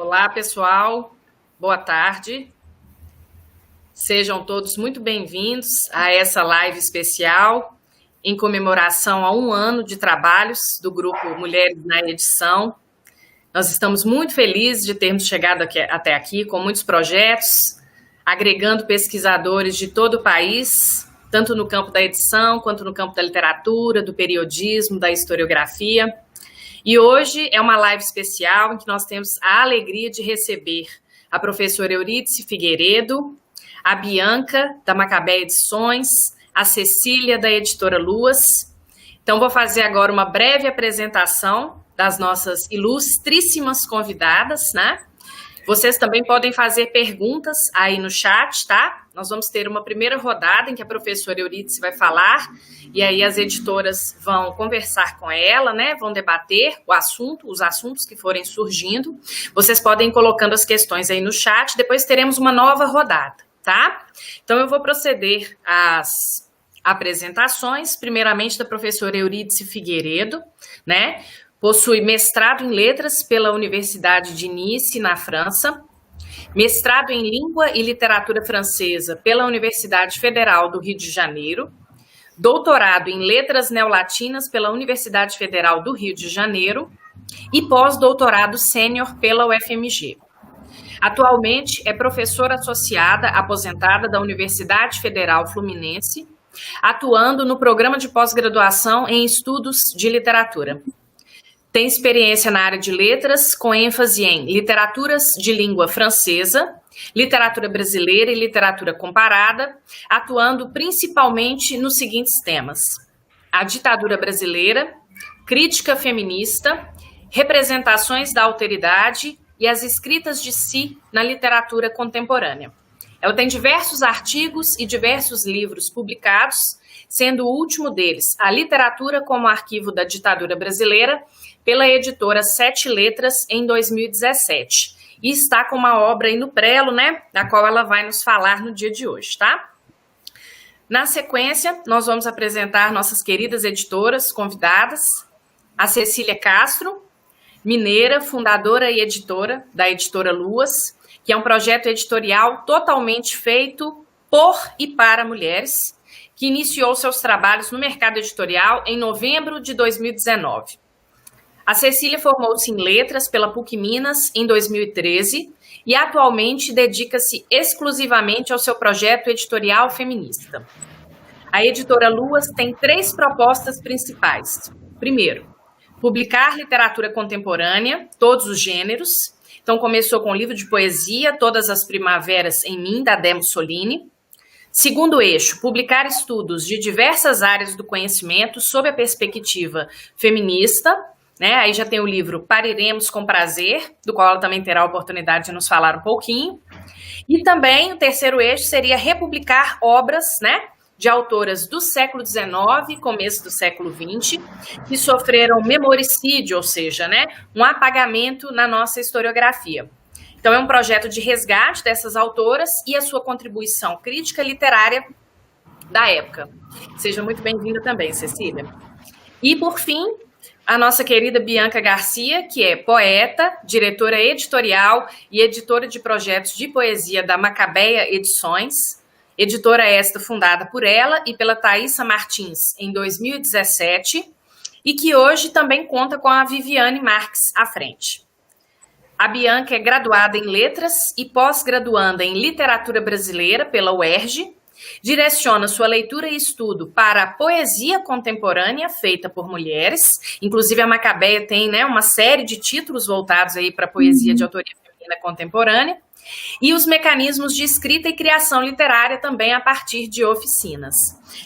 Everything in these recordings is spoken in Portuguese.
Olá, pessoal. Boa tarde. Sejam todos muito bem-vindos a essa live especial em comemoração a 1 ano de trabalhos do Grupo Mulheres na Edição. Nós estamos muito felizes de termos chegado até aqui com muitos projetos, agregando pesquisadores de todo o país, tanto no campo da edição, quanto no campo da literatura, do periodismo, da historiografia. E hoje é uma live especial em que nós temos a alegria de receber a professora Eurídice Figueiredo, a Bianca, da Macabeia Edições, a Cecília, da Editora Luas. Então, vou fazer agora uma breve apresentação das nossas ilustríssimas convidadas, né? Vocês também podem fazer perguntas aí no chat, tá? Nós vamos ter uma primeira rodada em que a professora Eurídice vai falar e aí as editoras vão conversar com ela, né? Vão debater os assuntos que forem surgindo. Vocês podem ir colocando as questões aí no chat, depois teremos uma nova rodada, tá? Então, eu vou proceder às apresentações, primeiramente da professora Eurídice Figueiredo, né? Possui mestrado em Letras pela Universidade de Nice, na França, mestrado em Língua e Literatura Francesa pela Universidade Federal do Rio de Janeiro, doutorado em Letras Neolatinas pela Universidade Federal do Rio de Janeiro e pós-doutorado sênior pela UFMG. Atualmente é professora associada aposentada da Universidade Federal Fluminense, atuando no programa de pós-graduação em Estudos de Literatura. Tem experiência na área de letras, com ênfase em literaturas de língua francesa, literatura brasileira e literatura comparada, atuando principalmente nos seguintes temas: a ditadura brasileira, crítica feminista, representações da alteridade e as escritas de si na literatura contemporânea. Ela tem diversos artigos e diversos livros publicados, sendo o último deles A Literatura como Arquivo da Ditadura Brasileira, pela editora Sete Letras, em 2017. E está com uma obra aí no prelo, né, da qual ela vai nos falar no dia de hoje, tá? Na sequência, nós vamos apresentar nossas queridas editoras convidadas, a Cecília Castro, mineira, fundadora e editora da Editora Luas, que é um projeto editorial totalmente feito por e para mulheres, que iniciou seus trabalhos no mercado editorial em novembro de 2019. A Cecília formou-se em Letras pela PUC Minas em 2013 e atualmente dedica-se exclusivamente ao seu projeto editorial feminista. A Editora Luas tem 3 propostas principais. Primeiro, publicar literatura contemporânea, todos os gêneros. Então, começou com o livro de poesia Todas as Primaveras em Mim, da Demo Solini. Segundo eixo, publicar estudos de diversas áreas do conhecimento sob a perspectiva feminista, né? Aí já tem o livro Pariremos com Prazer, do qual ela também terá a oportunidade de nos falar um pouquinho. E também o terceiro eixo seria republicar obras, né, de autoras do século XIX, começo do século XX, que sofreram memoricídio, ou seja, né, um apagamento na nossa historiografia. Então, é um projeto de resgate dessas autoras e a sua contribuição crítica literária da época. Seja muito bem-vinda também, Cecília. E, por fim, a nossa querida Bianca Garcia, que é poeta, diretora editorial e editora de projetos de poesia da Macabeia Edições, editora esta fundada por ela e pela Thaisa Martins em 2017, e que hoje também conta com a Viviane Marques à frente. A Bianca é graduada em Letras e pós-graduanda em Literatura Brasileira pela UERJ, direciona sua leitura e estudo para a poesia contemporânea feita por mulheres, inclusive a Macabeia tem, né, uma série de títulos voltados aí para a poesia de autoria feminina contemporânea, e os mecanismos de escrita e criação literária também a partir de oficinas.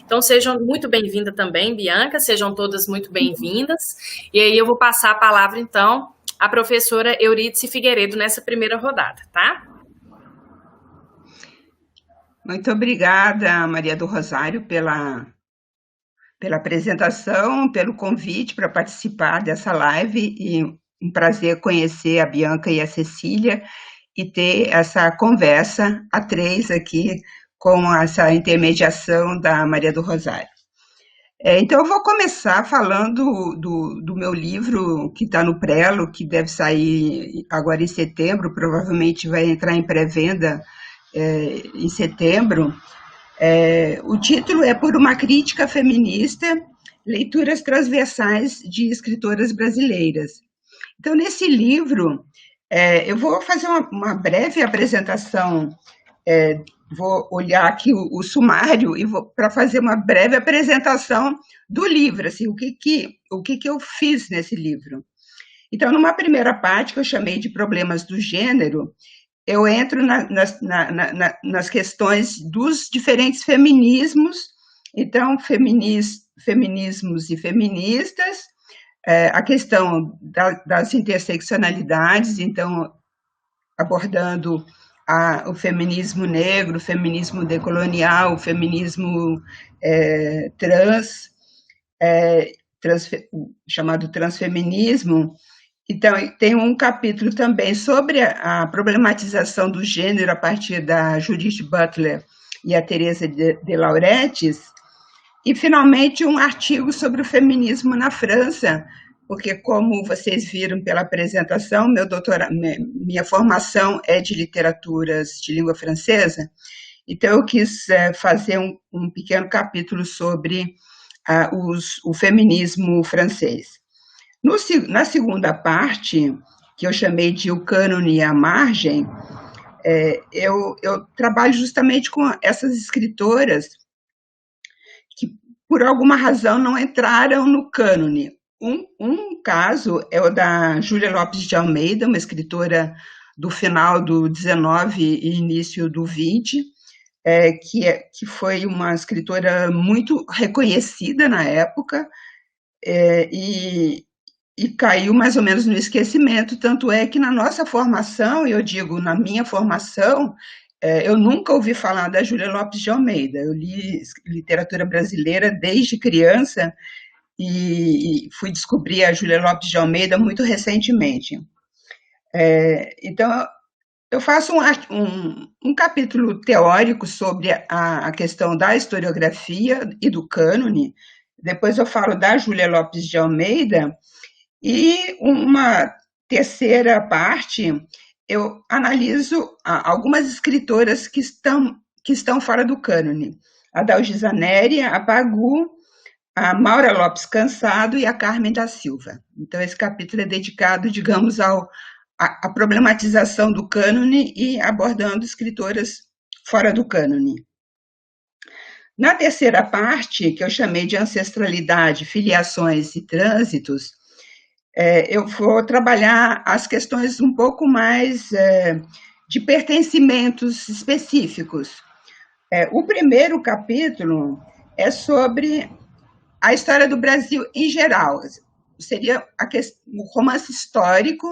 Então, sejam muito bem-vindas também, Bianca, sejam todas muito bem-vindas, e aí eu vou passar a palavra, então, à professora Eurídice Figueiredo nessa primeira rodada, tá? Muito obrigada, Maria do Rosário, pela apresentação, pelo convite para participar dessa live, e um prazer conhecer a Bianca e a Cecília e ter essa conversa a 3 aqui com essa intermediação da Maria do Rosário. Então, eu vou começar falando do meu livro, que está no Prelo, que deve sair agora em setembro, provavelmente vai entrar em pré-venda em setembro. O título é Por uma Crítica Feminista, Leituras Transversais de Escritoras Brasileiras. Então, nesse livro, eu vou fazer uma breve apresentação, vou olhar aqui o sumário e vou para fazer uma breve apresentação do livro, assim, o que eu fiz nesse livro. Então, numa primeira parte, que eu chamei de Problemas do Gênero, eu entro nas questões dos diferentes feminismos, então, feminismos e feministas, a questão das interseccionalidades, então, abordando o feminismo negro, o feminismo decolonial, o feminismo trans, chamado transfeminismo. Então, tem um capítulo também sobre a problematização do gênero a partir da Judith Butler e a Teresa de Lauretis, e, finalmente, um artigo sobre o feminismo na França, porque, como vocês viram pela apresentação, minha formação é de literaturas de língua francesa, então eu quis fazer um pequeno capítulo sobre o feminismo francês. Na segunda parte, que eu chamei de O Cânone e a Margem, eu trabalho justamente com essas escritoras que, por alguma razão, não entraram no cânone. Um caso é o da Júlia Lopes de Almeida, uma escritora do final do 19 e início do 20, que foi uma escritora muito reconhecida na época, e caiu mais ou menos no esquecimento, tanto é que na nossa formação, eu digo na minha formação, eu nunca ouvi falar da Júlia Lopes de Almeida. Eu li literatura brasileira desde criança e fui descobrir a Júlia Lopes de Almeida muito recentemente. Então, eu faço um capítulo teórico sobre a questão da historiografia e do cânone, depois eu falo da Júlia Lopes de Almeida, e uma terceira parte, eu analiso algumas escritoras que estão fora do cânone. A Dalgisa Neri, a Pagu, a Maura Lopes Cansado e a Carmen da Silva. Então, esse capítulo é dedicado, digamos, à problematização do cânone e abordando escritoras fora do cânone. Na terceira parte, que eu chamei de ancestralidade, filiações e trânsitos, eu vou trabalhar as questões um pouco mais de pertencimentos específicos. O primeiro capítulo é sobre a história do Brasil em geral. Seria o romance histórico,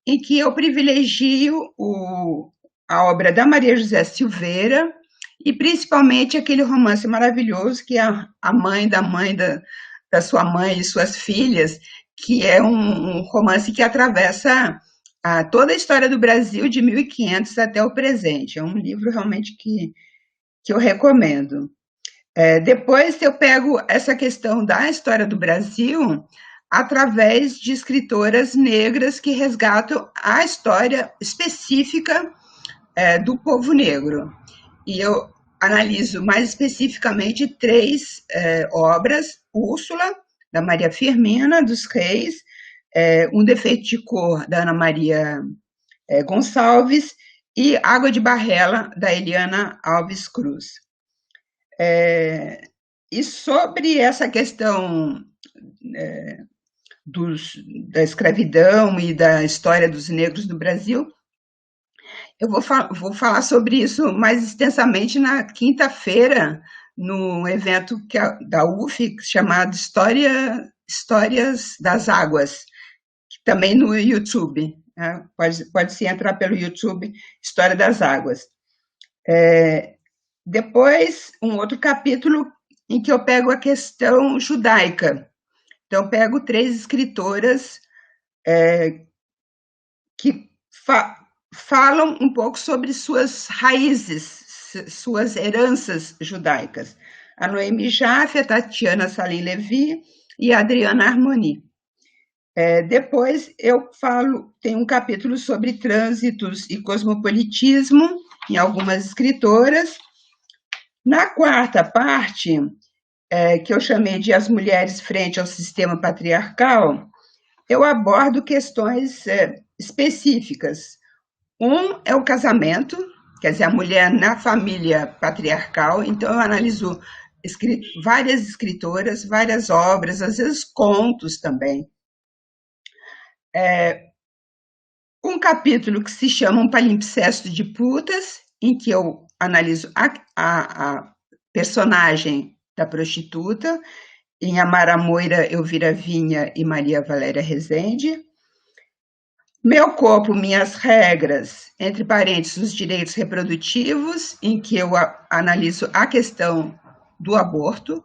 em que eu privilegio a obra da Maria José Silveira, e principalmente aquele romance maravilhoso que é a mãe da sua mãe e suas filhas, que é um romance que atravessa toda a história do Brasil de 1500 até o presente. É um livro realmente que eu recomendo. Depois eu pego essa questão da história do Brasil através de escritoras negras que resgatam a história específica do povo negro. E eu analiso mais especificamente 3 obras: Úrsula, da Maria Firmina dos Reis, Um Defeito de Cor, da Ana Maria Gonçalves, e Água de Barrela, da Eliana Alves Cruz. E sobre essa questão da escravidão e da história dos negros no Brasil, eu vou falar sobre isso mais extensamente na quinta-feira, no evento da UF, chamado Histórias das Águas, também no YouTube. Né? Pode-se entrar pelo YouTube, História das Águas. Depois, um outro capítulo em que eu pego a questão judaica. Então, eu pego 3 escritoras que falam um pouco sobre suas raízes, suas heranças judaicas. a Noemi Jaffe, a Tatiana Salim Levy e a Adriana Harmony. Depois eu tem um capítulo sobre trânsitos e cosmopolitismo em algumas escritoras. Na quarta parte, que eu chamei de As Mulheres Frente ao Sistema Patriarcal, eu abordo questões específicas. Um é o casamento, quer dizer, a mulher na família patriarcal, então eu analiso várias escritoras, várias obras, às vezes contos também. Um capítulo que se chama Um Palimpsesto de Putas, em que eu analiso a personagem da prostituta, em Amara Moira, Elvira Vinha e Maria Valéria Rezende. Meu Corpo, Minhas Regras, entre parênteses, os direitos reprodutivos, em que eu analiso a questão do aborto.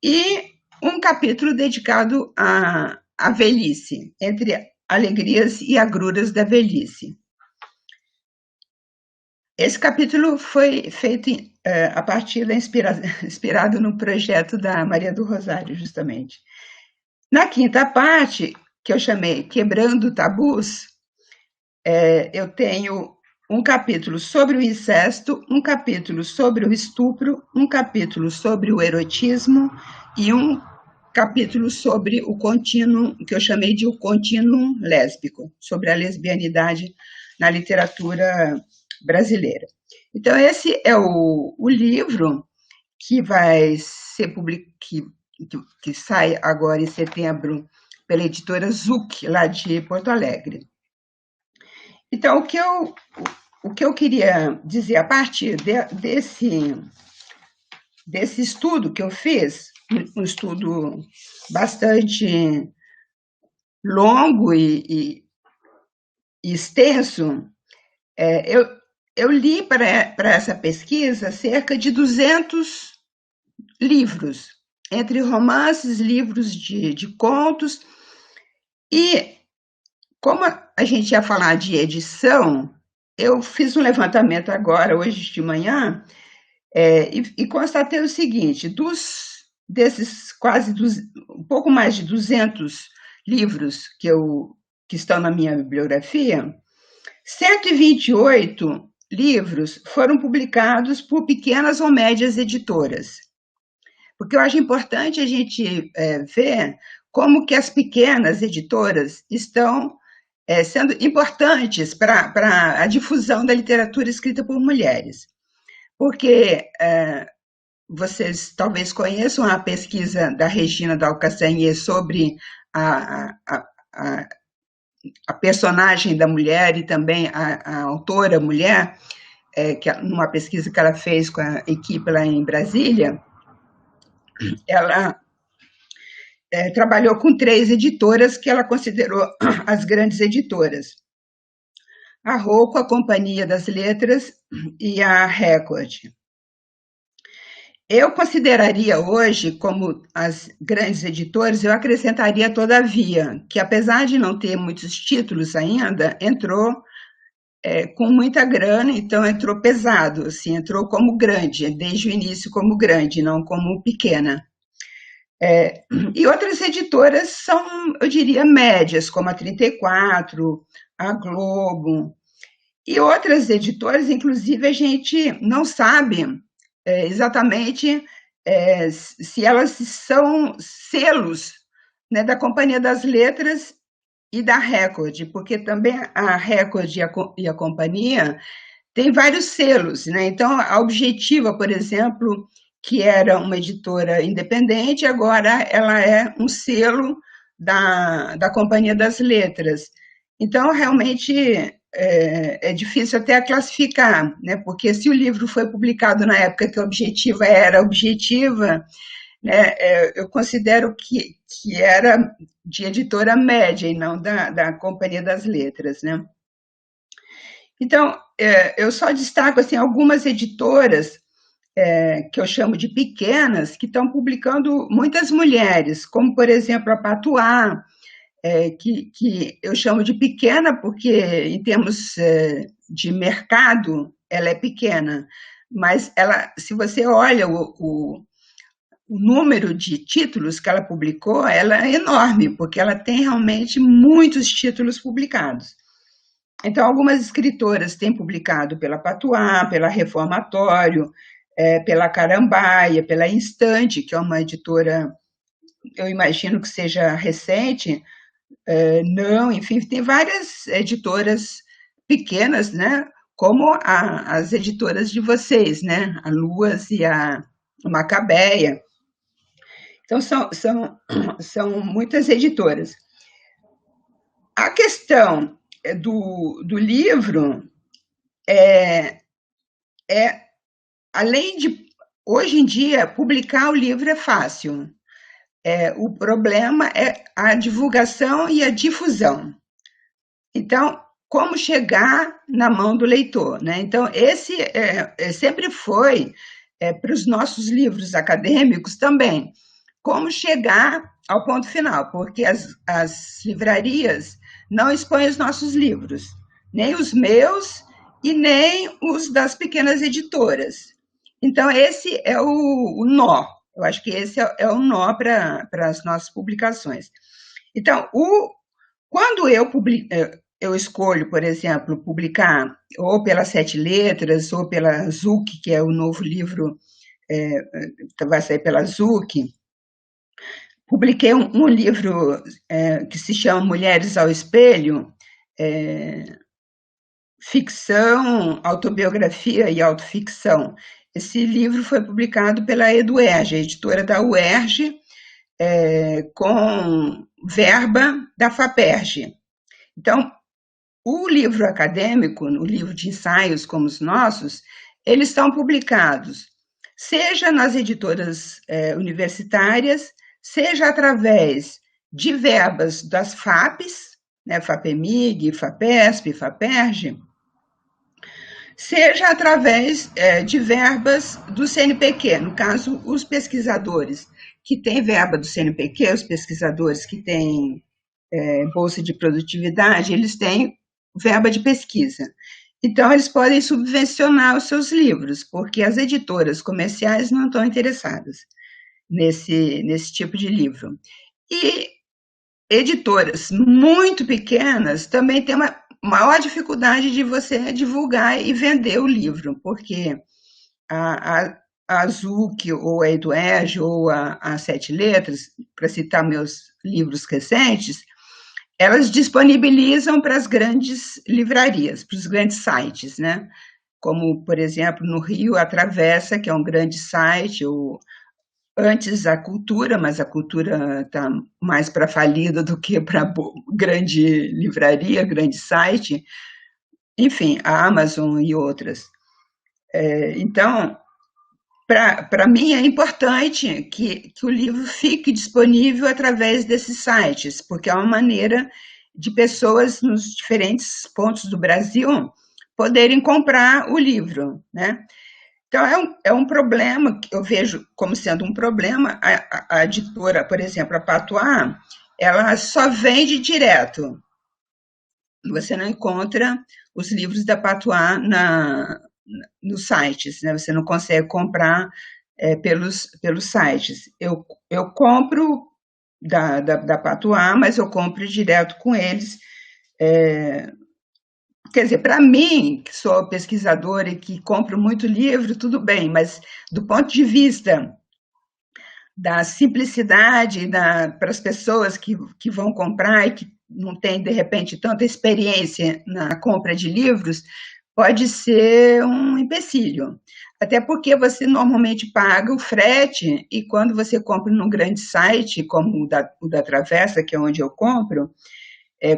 E um capítulo dedicado à velhice, entre alegrias e agruras da velhice. Esse capítulo foi feito a partir inspirado no projeto da Maria do Rosário, justamente. Na quinta parte, que eu chamei Quebrando Tabus, eu tenho um capítulo sobre o incesto, um capítulo sobre o estupro, um capítulo sobre o erotismo e um capítulo sobre o contínuo, que eu chamei de o contínuo lésbico, sobre a lesbianidade na literatura brasileira. Então, esse é o livro que vai ser publicado, que sai agora em setembro pela editora Zuc, lá de Porto Alegre. Então, o que eu queria dizer a partir desse estudo que eu fiz, um estudo bastante longo e extenso, eu li para essa pesquisa cerca de 200 livros, entre romances, livros de contos, e como a gente ia falar de edição, eu fiz um levantamento agora, hoje de manhã, e constatei o seguinte: desses um pouco mais de 200 livros que estão na minha bibliografia, 128 livros foram publicados por pequenas ou médias editoras. Porque eu acho importante a gente ver como que as pequenas editoras estão sendo importantes para a difusão da literatura escrita por mulheres. Porque vocês talvez conheçam a pesquisa da Regina Dalcassanier sobre a personagem da mulher e também a autora mulher, numa pesquisa que ela fez com a equipe lá em Brasília. Ela trabalhou com 3 editoras que ela considerou as grandes editoras: a Rocco, a Companhia das Letras e a Record. Eu consideraria hoje, como as grandes editoras, eu acrescentaria, todavia, que apesar de não ter muitos títulos ainda, entrou com muita grana, então entrou pesado, assim, entrou como grande, desde o início como grande, não como pequena. E outras editoras são, eu diria, médias, como a 34, a Globo, e outras editoras, inclusive, a gente não sabe exatamente se elas são selos, né, da Companhia das Letras e da Record, porque também a Record e a Companhia têm vários selos, né? Então, a Objetiva, por exemplo, que era uma editora independente, agora ela é um selo da Companhia das Letras. Então, realmente, é difícil até classificar, né? Porque se o livro foi publicado na época que a Objetiva era Objetiva, né, eu considero que era de editora média e não da Companhia das Letras, né? Então, eu só destaco assim, algumas editoras que eu chamo de pequenas, que estão publicando muitas mulheres, como, por exemplo, a Patuá, que eu chamo de pequena porque, em termos de mercado, ela é pequena, mas ela, se você olha o número de títulos que ela publicou, ela é enorme, porque ela tem realmente muitos títulos publicados. Então, algumas escritoras têm publicado pela Patuá, pela Reformatório, pela Carambaia, pela Instante, que é uma editora, eu imagino que seja recente, não, enfim, tem várias editoras pequenas, né? Como as editoras de vocês, né? A Luas e a Macabeia. Então, são muitas editoras. A questão do livro é, além de, hoje em dia, publicar o livro é fácil. O problema é a divulgação e a difusão. Então, como chegar na mão do leitor, né? Então, esse sempre foi, para os nossos livros acadêmicos também, como chegar ao ponto final, porque as livrarias não expõem os nossos livros, nem os meus e nem os das pequenas editoras. Então, esse é o nó. Eu acho que esse é o nó para as nossas publicações. Então, quando eu escolho, por exemplo, publicar ou pelas Sete Letras ou pela Zuc, que é o novo livro que vai sair pela Zuc, publiquei um livro que se chama Mulheres ao Espelho, ficção, autobiografia e autoficção. Esse livro foi publicado pela EduERJ, a editora da UERJ, com verba da FAPERJ. Então, o livro acadêmico, o livro de ensaios como os nossos, eles são publicados, seja nas editoras universitárias, seja através de verbas das FAPs, né, FAPEMIG, FAPESP, FAPERJ, seja através de verbas do CNPq, no caso, os pesquisadores que têm verba do CNPq, os pesquisadores que têm bolsa de produtividade, eles têm verba de pesquisa. Então, eles podem subvencionar os seus livros, porque as editoras comerciais não estão interessadas nesse tipo de livro. E editoras muito pequenas também têm uma maior dificuldade de você divulgar e vender o livro, porque a Zuc, ou a EduERJ, ou a Sete Letras, para citar meus livros recentes, elas disponibilizam para as grandes livrarias, para os grandes sites, né? Como, por exemplo, no Rio, a Travessa, que é um grande site, ou antes a Cultura, mas a Cultura está mais para falida do que para grande livraria, grande site, enfim, a Amazon e outras. Então, para mim é importante que o livro fique disponível através desses sites, porque é uma maneira de pessoas nos diferentes pontos do Brasil poderem comprar o livro, né? Então, é um problema que eu vejo como sendo um problema. A editora, por exemplo, a Patuá, ela só vende direto. Você não encontra os livros da Patuá nos sites, né? Você não consegue comprar pelos sites. Eu compro da Patuá, mas eu compro direto com eles. Quer dizer, para mim, que sou pesquisadora e que compro muito livro, tudo bem, mas do ponto de vista da simplicidade para as pessoas que vão comprar e que não têm, de repente, tanta experiência na compra de livros, pode ser um empecilho. Até porque você normalmente paga o frete e quando você compra num grande site, como o da Travessa, que é onde eu compro,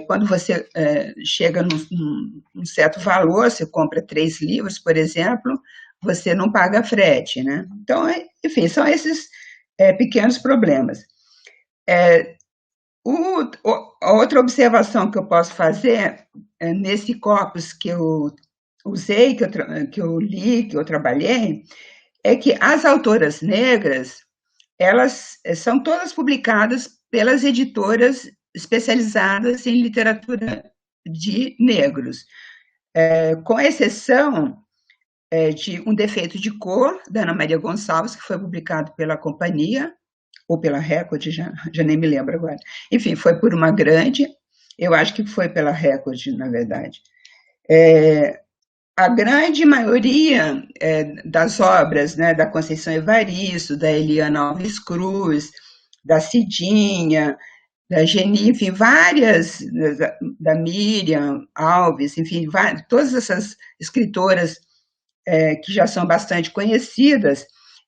quando você chega num certo valor, você compra 3 livros, por exemplo, você não paga frete, né? Então, enfim, são esses pequenos problemas. A outra observação que eu posso fazer nesse corpus que eu usei, que eu li, que eu trabalhei, é que as autoras negras, elas são todas publicadas pelas editoras especializadas em literatura de negros, com exceção de Um Defeito de Cor, da Ana Maria Gonçalves, que foi publicado pela Companhia, ou pela Record, já nem me lembro agora. Enfim, foi por uma grande, eu acho que foi pela Record, na verdade. A grande maioria das obras, né, da Conceição Evaristo, da Eliana Alves Cruz, da Cidinha, da Geni, enfim, várias, da Miriam Alves, enfim, todas essas escritoras que já são bastante conhecidas,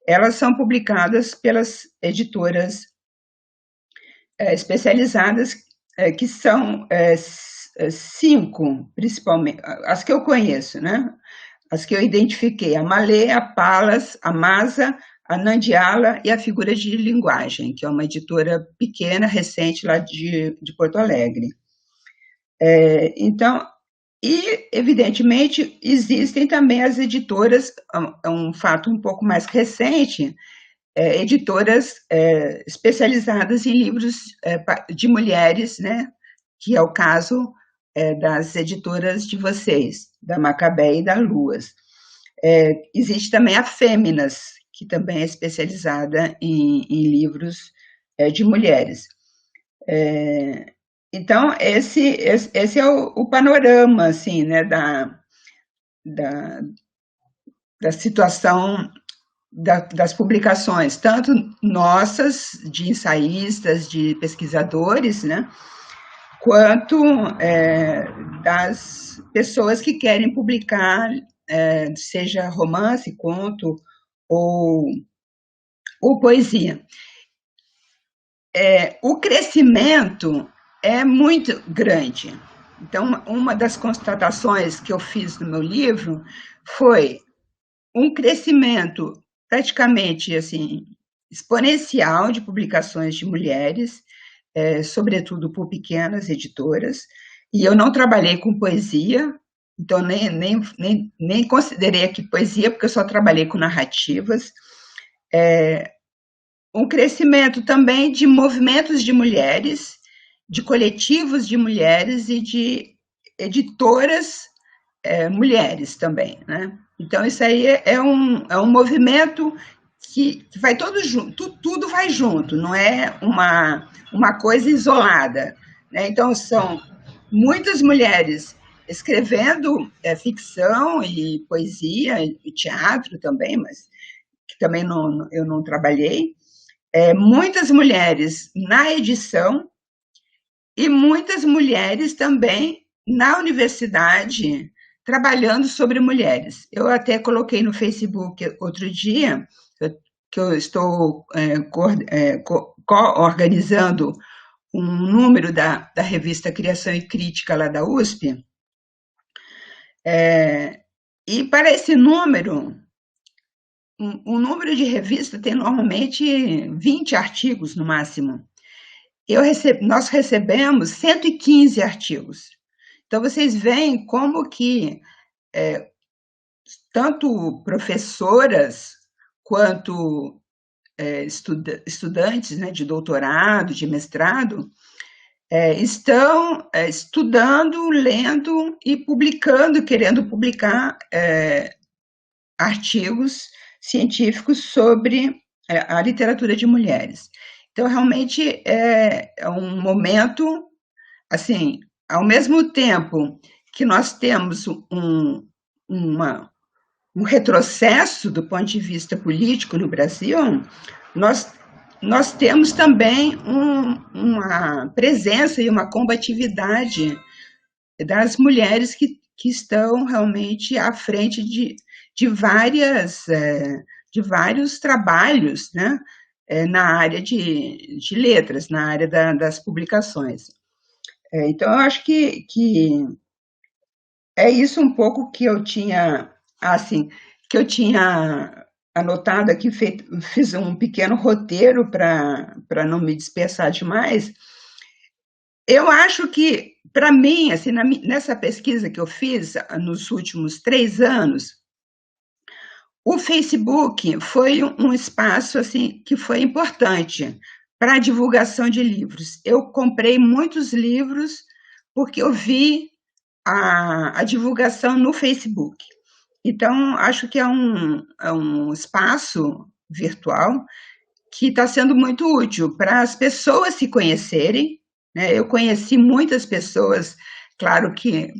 elas são publicadas pelas editoras especializadas, que são 5, principalmente, as que eu conheço, né? As que eu identifiquei, a Malê, a Palas, a Masa, a Nandiala e a Figura de Linguagem, que é uma editora pequena, recente, lá de Porto Alegre. Então, e, evidentemente, existem também as editoras, é um fato um pouco mais recente, editoras especializadas em livros de mulheres, né? Que é o caso das editoras de vocês, da Macabé e da Luas. Existe também a Fêminas, que também é especializada em livros de mulheres. Então, esse é o panorama, assim, né, da situação das publicações, tanto nossas, de ensaístas, de pesquisadores, né, quanto das pessoas que querem publicar, seja romance, conto ou poesia. O crescimento é muito grande. Então, uma das constatações que eu fiz no meu livro foi um crescimento praticamente assim exponencial de publicações de mulheres, sobretudo por pequenas editoras, e eu não trabalhei com poesia, então nem considerei aqui poesia, porque eu só trabalhei com narrativas. Um crescimento também de movimentos de mulheres, de coletivos de mulheres e de editoras mulheres também, né? Então, isso aí é um movimento que vai todo junto, tudo vai junto, não é uma coisa isolada, né? Então, são muitas mulheres escrevendo ficção e poesia, e teatro também, mas que também eu não trabalhei, muitas mulheres na edição e muitas mulheres também na universidade, trabalhando sobre mulheres. Eu até coloquei no Facebook outro dia, que eu estou co-organizando um número da revista Criação e Crítica lá da USP, e para esse número, um número de revista tem normalmente 20 artigos no máximo. Nós recebemos 115 artigos. Então, vocês veem como que tanto professoras quanto estudantes, né, de doutorado, de mestrado, estão estudando, lendo e publicando, querendo publicar artigos científicos sobre a literatura de mulheres. Então, realmente, é um momento, assim, ao mesmo tempo que nós temos um retrocesso do ponto de vista político no Brasil, nós temos também uma presença e uma combatividade das mulheres que estão realmente à frente de vários trabalhos, né, na área de letras, na área das publicações. Então, eu acho que é isso um pouco que eu tinha, assim, que eu tinha anotado aqui, fiz um pequeno roteiro para não me dispersar demais. Eu acho que, para mim, assim, nessa pesquisa que eu fiz nos últimos 3 anos, o Facebook foi um espaço assim, que foi importante para a divulgação de livros. Eu comprei muitos livros porque eu vi a divulgação no Facebook. Então, acho que é um espaço virtual que está sendo muito útil para as pessoas se conhecerem, né? Eu conheci muitas pessoas, claro que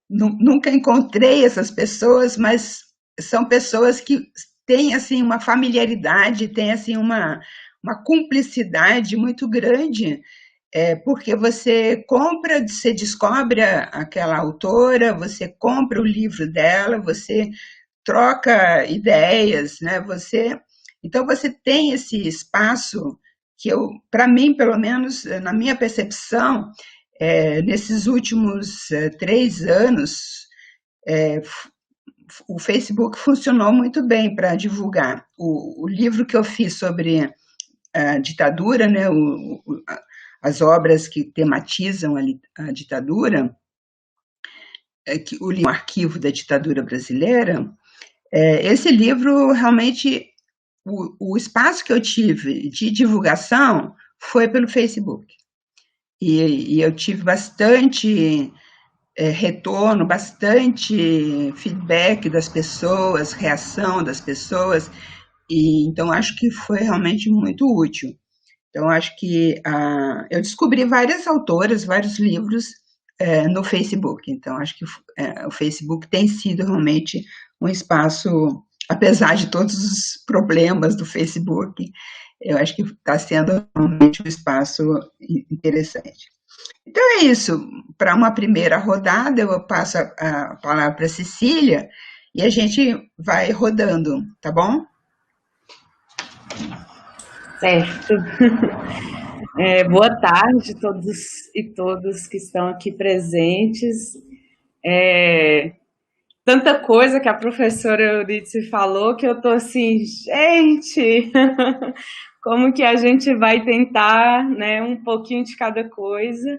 nunca encontrei essas pessoas, mas são pessoas que têm assim uma familiaridade, têm assim uma cumplicidade muito grande, porque você descobre aquela autora, você compra o livro dela, você troca ideias, né? Então você tem esse espaço que para mim, pelo menos na minha percepção, nesses últimos 3 anos, é, o Facebook funcionou muito bem para divulgar. O livro que eu fiz sobre a ditadura, né, as obras que tematizam a ditadura, o arquivo da ditadura brasileira, esse livro realmente, o espaço que eu tive de divulgação foi pelo Facebook. E eu tive bastante retorno, bastante feedback das pessoas, reação das pessoas, e então acho que foi realmente muito útil. Então acho que eu descobri várias autoras, vários livros no Facebook. Então acho que o Facebook tem sido realmente um espaço, apesar de todos os problemas do Facebook, eu acho que está sendo realmente um espaço interessante. Então é isso. Para uma primeira rodada, eu passo a palavra para a Cecília e a gente vai rodando, tá bom? Certo. Boa tarde a todos e todas que estão aqui presentes. Tanta coisa que a professora Euridice falou que eu estou assim, gente, como que a gente vai tentar, né, um pouquinho de cada coisa.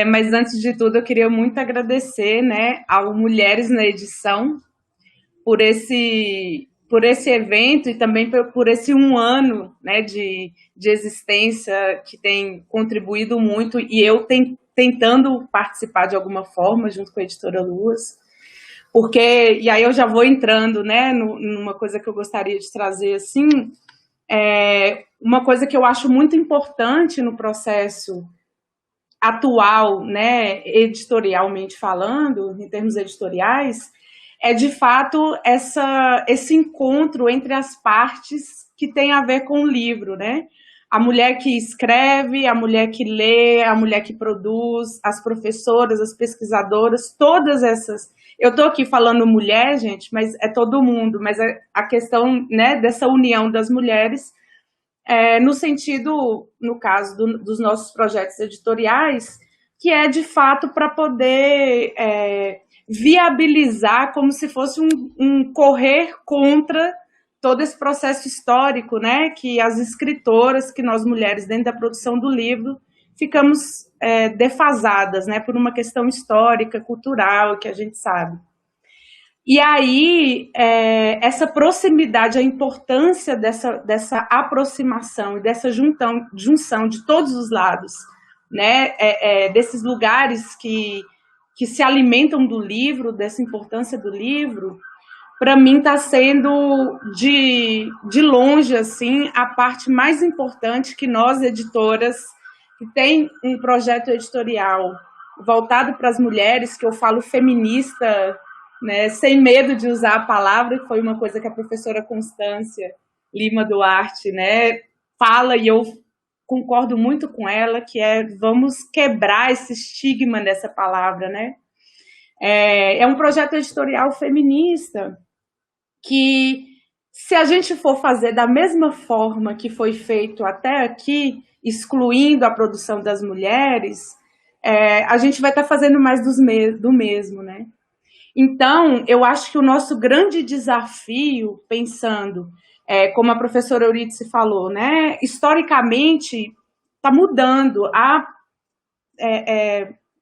Mas antes de tudo, eu queria muito agradecer, né, ao Mulheres na Edição por esse evento e também por esse 1 ano, né, de existência que tem contribuído muito e eu tentando participar de alguma forma junto com a editora Luas, porque, e aí eu já vou entrando, né, numa coisa que eu gostaria de trazer, assim, uma coisa que eu acho muito importante no processo atual, né, editorialmente falando, em termos editoriais, é de fato esse encontro entre as partes que tem a ver com o livro, né? A mulher que escreve, a mulher que lê, a mulher que produz, as professoras, as pesquisadoras, todas essas. Eu estou aqui falando mulher, gente, mas é todo mundo, mas a questão, né, dessa união das mulheres, no sentido, no caso dos nossos projetos editoriais, que é de fato para poder viabilizar como se fosse um correr contra todo esse processo histórico, né, que as escritoras, que nós mulheres dentro da produção do livro, ficamos defasadas, né, por uma questão histórica, cultural, que a gente sabe. E aí, essa proximidade, a importância dessa aproximação e dessa junção de todos os lados, né, desses lugares que se alimentam do livro, dessa importância do livro, para mim está sendo, de longe, assim, a parte mais importante que nós, editoras, que tem um projeto editorial voltado para as mulheres, que eu falo feminista, né, sem medo de usar a palavra, que foi uma coisa que a professora Constância Lima Duarte, né, fala, e eu concordo muito com ela, que vamos quebrar esse estigma dessa palavra, né? É um projeto editorial feminista que, se a gente for fazer da mesma forma que foi feito até aqui, excluindo a produção das mulheres, a gente vai estar fazendo mais do mesmo, né? Então, eu acho que o nosso grande desafio, pensando, como a professora Euridice falou, né, historicamente está mudando. Há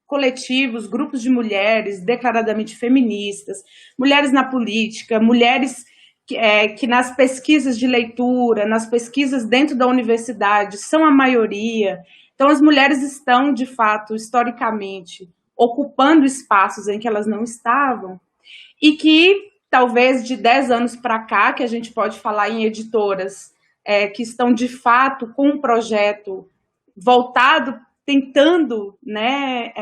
coletivos, grupos de mulheres declaradamente feministas, mulheres na política, mulheres que nas pesquisas de leitura, nas pesquisas dentro da universidade, são a maioria. Então, as mulheres estão, de fato, historicamente, ocupando espaços em que elas não estavam, e que talvez de 10 anos para cá, que a gente pode falar em editoras que estão, de fato, com um projeto voltado, tentando, né,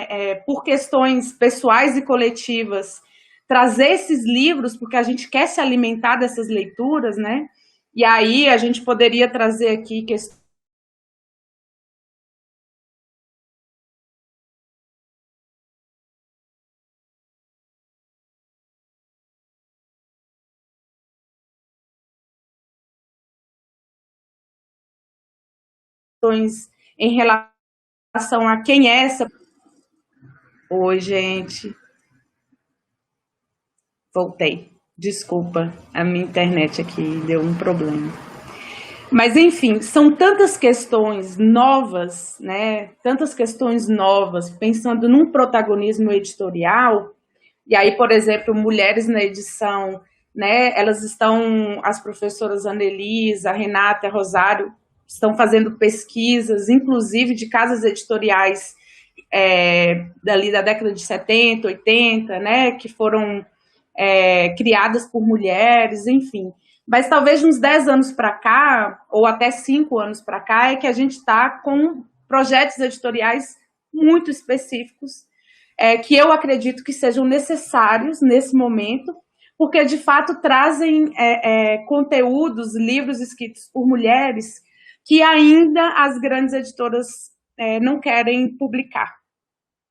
por questões pessoais e coletivas, trazer esses livros, porque a gente quer se alimentar dessas leituras, né? E aí a gente poderia trazer aqui questões em relação a quem é essa. Oi, gente. Voltei. Desculpa, a minha internet aqui deu um problema. Mas, enfim, são tantas questões novas, né? Tantas questões novas, pensando num protagonismo editorial. E aí, por exemplo, mulheres na edição, né? Elas estão, as professoras Annelisa, a Renata, a Rosário, estão fazendo pesquisas, inclusive de casas editoriais dali da década de 70, 80, né? Que foram criadas por mulheres, enfim. Mas talvez uns 10 anos para cá, ou até 5 anos para cá, é que a gente está com projetos editoriais muito específicos, que eu acredito que sejam necessários nesse momento, porque, de fato, trazem conteúdos, livros escritos por mulheres que ainda as grandes editoras não querem publicar.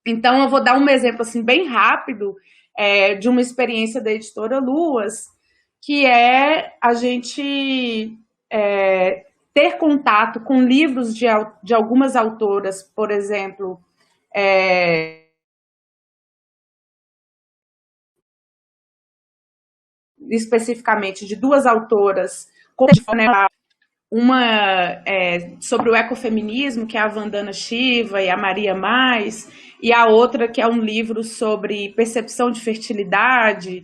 Então, eu vou dar um exemplo assim, bem rápido, de uma experiência da editora Luas, que é a gente ter contato com livros de algumas autoras, por exemplo, especificamente de duas autoras, uma sobre o ecofeminismo, que é a Vandana Shiva e a Maria Mais, e a outra que é um livro sobre percepção de fertilidade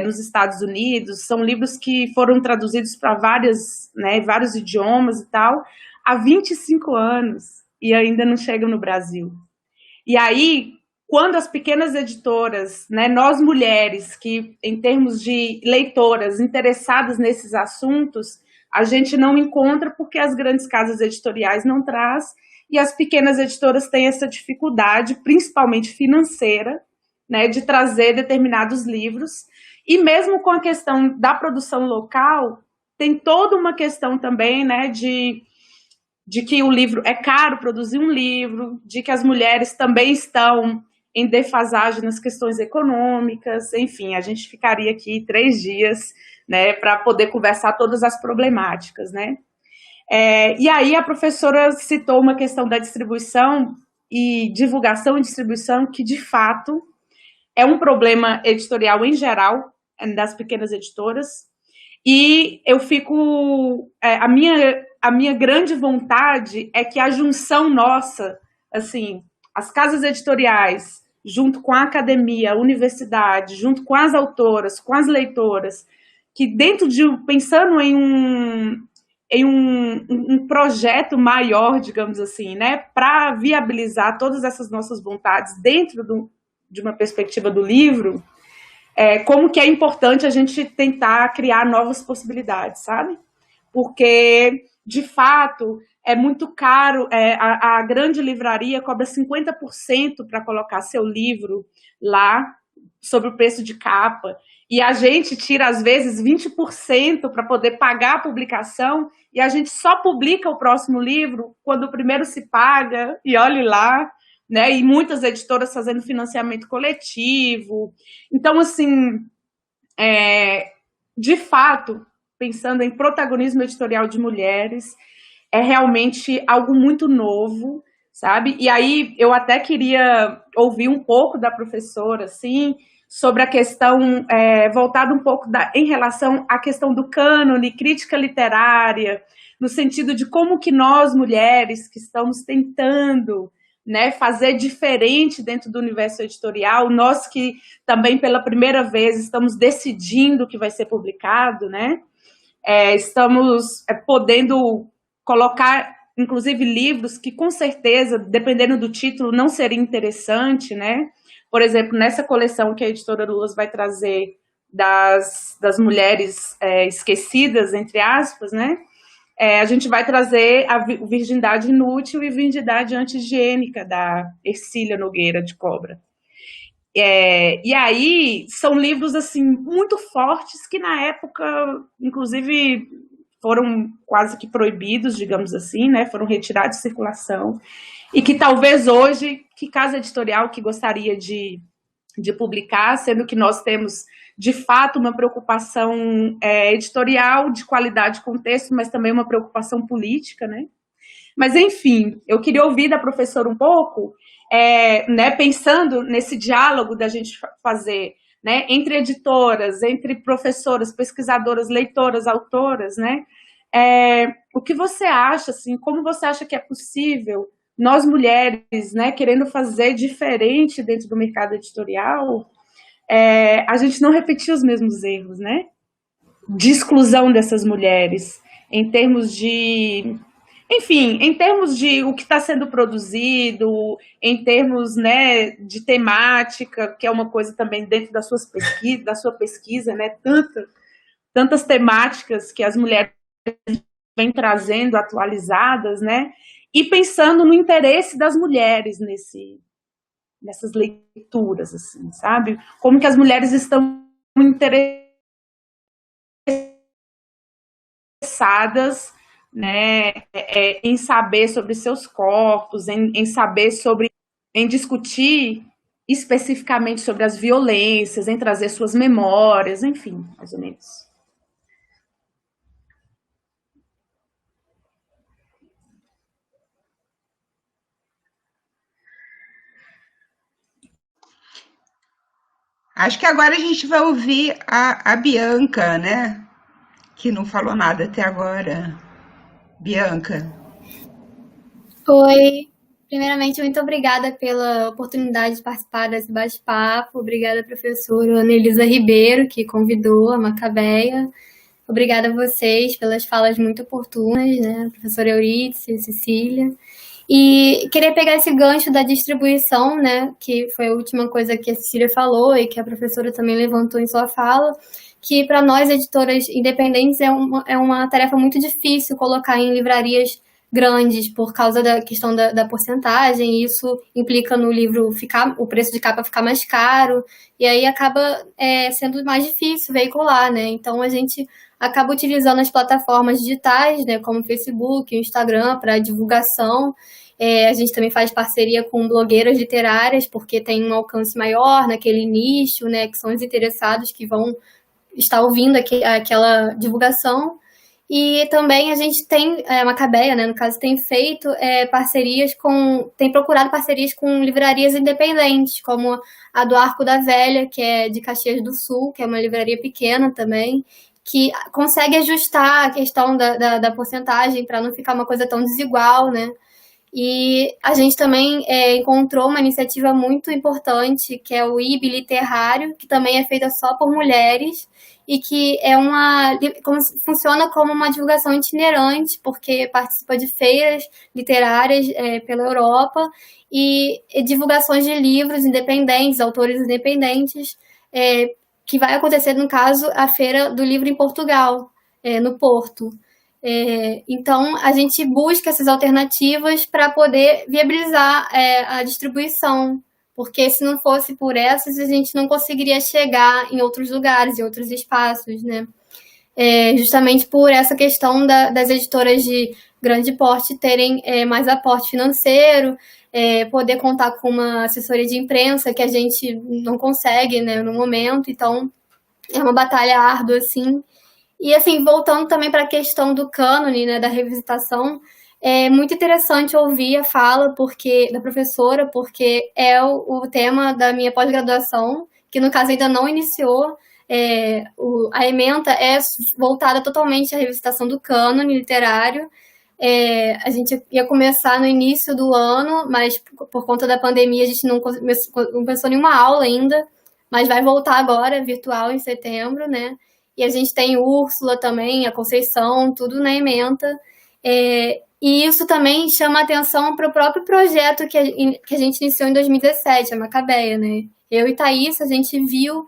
nos Estados Unidos. São livros que foram traduzidos para vários idiomas e tal, há 25 anos, e ainda não chegam no Brasil. E aí, quando as pequenas editoras, né, nós mulheres, que em termos de leitoras interessadas nesses assuntos, a gente não encontra porque as grandes casas editoriais não trazem, e as pequenas editoras têm essa dificuldade, principalmente financeira, né, de trazer determinados livros. E mesmo com a questão da produção local, tem toda uma questão também, né, de que o livro é caro produzir um livro, de que as mulheres também estão em defasagem nas questões econômicas, enfim, a gente ficaria aqui 3 dias, né, para poder conversar todas as problemáticas, né? E aí a professora citou uma questão da distribuição e divulgação e distribuição que, de fato, é um problema editorial em geral, das pequenas editoras, e eu fico... a minha grande vontade é que a junção nossa, assim, as casas editoriais, junto com a academia, a universidade, junto com as autoras, com as leitoras, que dentro pensando em um projeto maior, digamos assim, né, para viabilizar todas essas nossas vontades dentro de uma perspectiva do livro, como que é importante a gente tentar criar novas possibilidades, sabe? Porque, de fato, é muito caro, a grande livraria cobra 50% para colocar seu livro lá, sobre o preço de capa, e a gente tira, às vezes, 20% para poder pagar a publicação, e a gente só publica o próximo livro quando o primeiro se paga, e olhe lá, né? E muitas editoras fazendo financiamento coletivo. Então, assim, de fato, pensando em protagonismo editorial de mulheres, é realmente algo muito novo, sabe? E aí eu até queria ouvir um pouco da professora, assim, sobre a questão, voltada um pouco em relação à questão do cânone, crítica literária, no sentido de como que nós, mulheres, que estamos tentando, né, fazer diferente dentro do universo editorial, nós que também pela primeira vez estamos decidindo o que vai ser publicado, né? Estamos podendo colocar, inclusive, livros que, com certeza, dependendo do título, não seria interessante, né? Por exemplo, nessa coleção que a editora Luas vai trazer das mulheres esquecidas, entre aspas, né? A gente vai trazer a Virgindade Inútil e Virgindade Anti-Higiênica, da Ercília Nogueira de Cobra. E aí são livros assim muito fortes que na época, inclusive, foram quase que proibidos, digamos assim, né? Foram retirados de circulação e que talvez hoje, que casa editorial que gostaria de publicar, sendo que nós temos de fato uma preocupação editorial de qualidade de contexto, mas também uma preocupação política, né? Mas enfim, eu queria ouvir da professora um pouco, né, pensando nesse diálogo da gente fazer, né, entre editoras, entre professoras, pesquisadoras, leitoras, autoras, né, o que você acha, assim, como você acha que é possível nós mulheres, né, querendo fazer diferente dentro do mercado editorial, a gente não repetir os mesmos erros, né, de exclusão dessas mulheres, em termos de... Enfim, em termos de o que está sendo produzido, em termos, né, de temática, que é uma coisa também dentro da sua pesquisa, né, tantas temáticas que as mulheres vêm trazendo, atualizadas, né, e pensando no interesse das mulheres nessas leituras, assim, sabe? Como que as mulheres estão interessadas, né, em saber sobre seus corpos, em discutir especificamente sobre as violências, em trazer suas memórias, enfim, mais ou menos. Acho que agora a gente vai ouvir a Bianca, né? Que não falou nada até agora. Bianca. Oi, primeiramente, muito obrigada pela oportunidade de participar desse bate-papo. Obrigada, professora Ana Elisa Ribeiro, que convidou a Macabeia. Obrigada a vocês pelas falas muito oportunas, né? Professora Eurídice, Cecília. E queria pegar esse gancho da distribuição, né? Que foi a última coisa que a Cecília falou e que a professora também levantou em sua fala, que para nós, editoras independentes, é uma tarefa muito difícil colocar em livrarias grandes por causa da questão da porcentagem, e isso implica no livro o preço de capa ficar mais caro, e aí acaba sendo mais difícil veicular, né? Então a gente acaba utilizando as plataformas digitais, né, como o Facebook, o Instagram, para divulgação. A gente também faz parceria com blogueiras literárias, porque tem um alcance maior naquele nicho, né, que são os interessados que vão estar ouvindo aquela divulgação. E também a gente tem, a Macabeia, né, no caso, tem feito tem procurado parcerias com livrarias independentes, como a do Arco da Velha, que é de Caxias do Sul, que é uma livraria pequena também, que consegue ajustar a questão da porcentagem para não ficar uma coisa tão desigual, né? E a gente também encontrou uma iniciativa muito importante, que é o IB Literário, que também é feita só por mulheres, e que funciona como uma divulgação itinerante, porque participa de feiras literárias pela Europa e divulgações de livros independentes, autores independentes, que vai acontecer, no caso, a Feira do Livro em Portugal, no Porto. Então, a gente busca essas alternativas para poder viabilizar a distribuição, porque se não fosse por essas, a gente não conseguiria chegar em outros lugares, em outros espaços, né? Justamente por essa questão das editoras de grande porte terem mais aporte financeiro, poder contar com uma assessoria de imprensa que a gente não consegue, né, no momento. Então, é uma batalha árdua, assim. E, assim, voltando também para a questão do cânone, né, da revisitação, é muito interessante ouvir a fala da professora, porque é o tema da minha pós-graduação, que no caso ainda não iniciou. A ementa é voltada totalmente à revisitação do cânone literário. A gente ia começar no início do ano, mas por conta da pandemia a gente não começou nenhuma aula ainda, mas vai voltar agora, virtual, em setembro, né? E a gente tem Úrsula também, a Conceição, tudo na ementa. E isso também chama atenção para o próprio projeto que a gente iniciou em 2017, a Macabeia, né? Eu e Thaís, a gente viu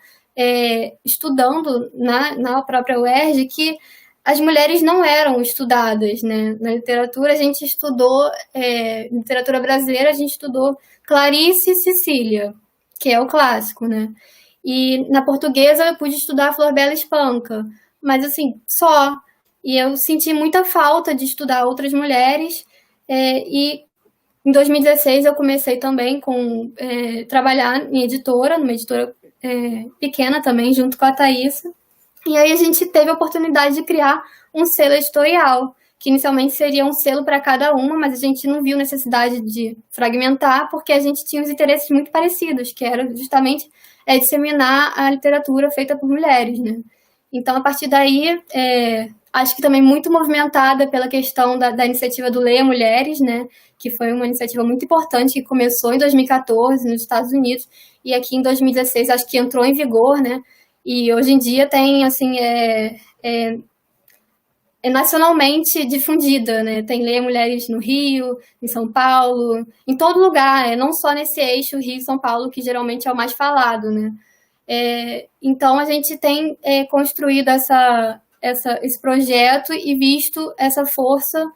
estudando na própria UERJ que as mulheres não eram estudadas, né? Na literatura a gente estudou, literatura brasileira a gente estudou Clarice e Cecília, que é o clássico, né? E na portuguesa eu pude estudar Flor Bela Espanca, mas assim, só. E eu senti muita falta de estudar outras mulheres, e em 2016 eu comecei também com trabalhar em editora, numa editora pequena também, junto com a Thaís. E aí a gente teve a oportunidade de criar um selo editorial, que inicialmente seria um selo para cada uma, mas a gente não viu necessidade de fragmentar, porque a gente tinha os interesses muito parecidos, que era justamente disseminar a literatura feita por mulheres, né? Então, a partir daí, acho que também muito movimentada pela questão da iniciativa do Leia Mulheres, né? Que foi uma iniciativa muito importante, que começou em 2014 nos Estados Unidos, e aqui em 2016 acho que entrou em vigor, né? E hoje em dia tem, assim, nacionalmente difundida, né? Tem Leia Mulheres no Rio, em São Paulo, em todo lugar, não só nesse eixo Rio e São Paulo, que geralmente é o mais falado, né? Então, a gente tem construído esse projeto e visto essa força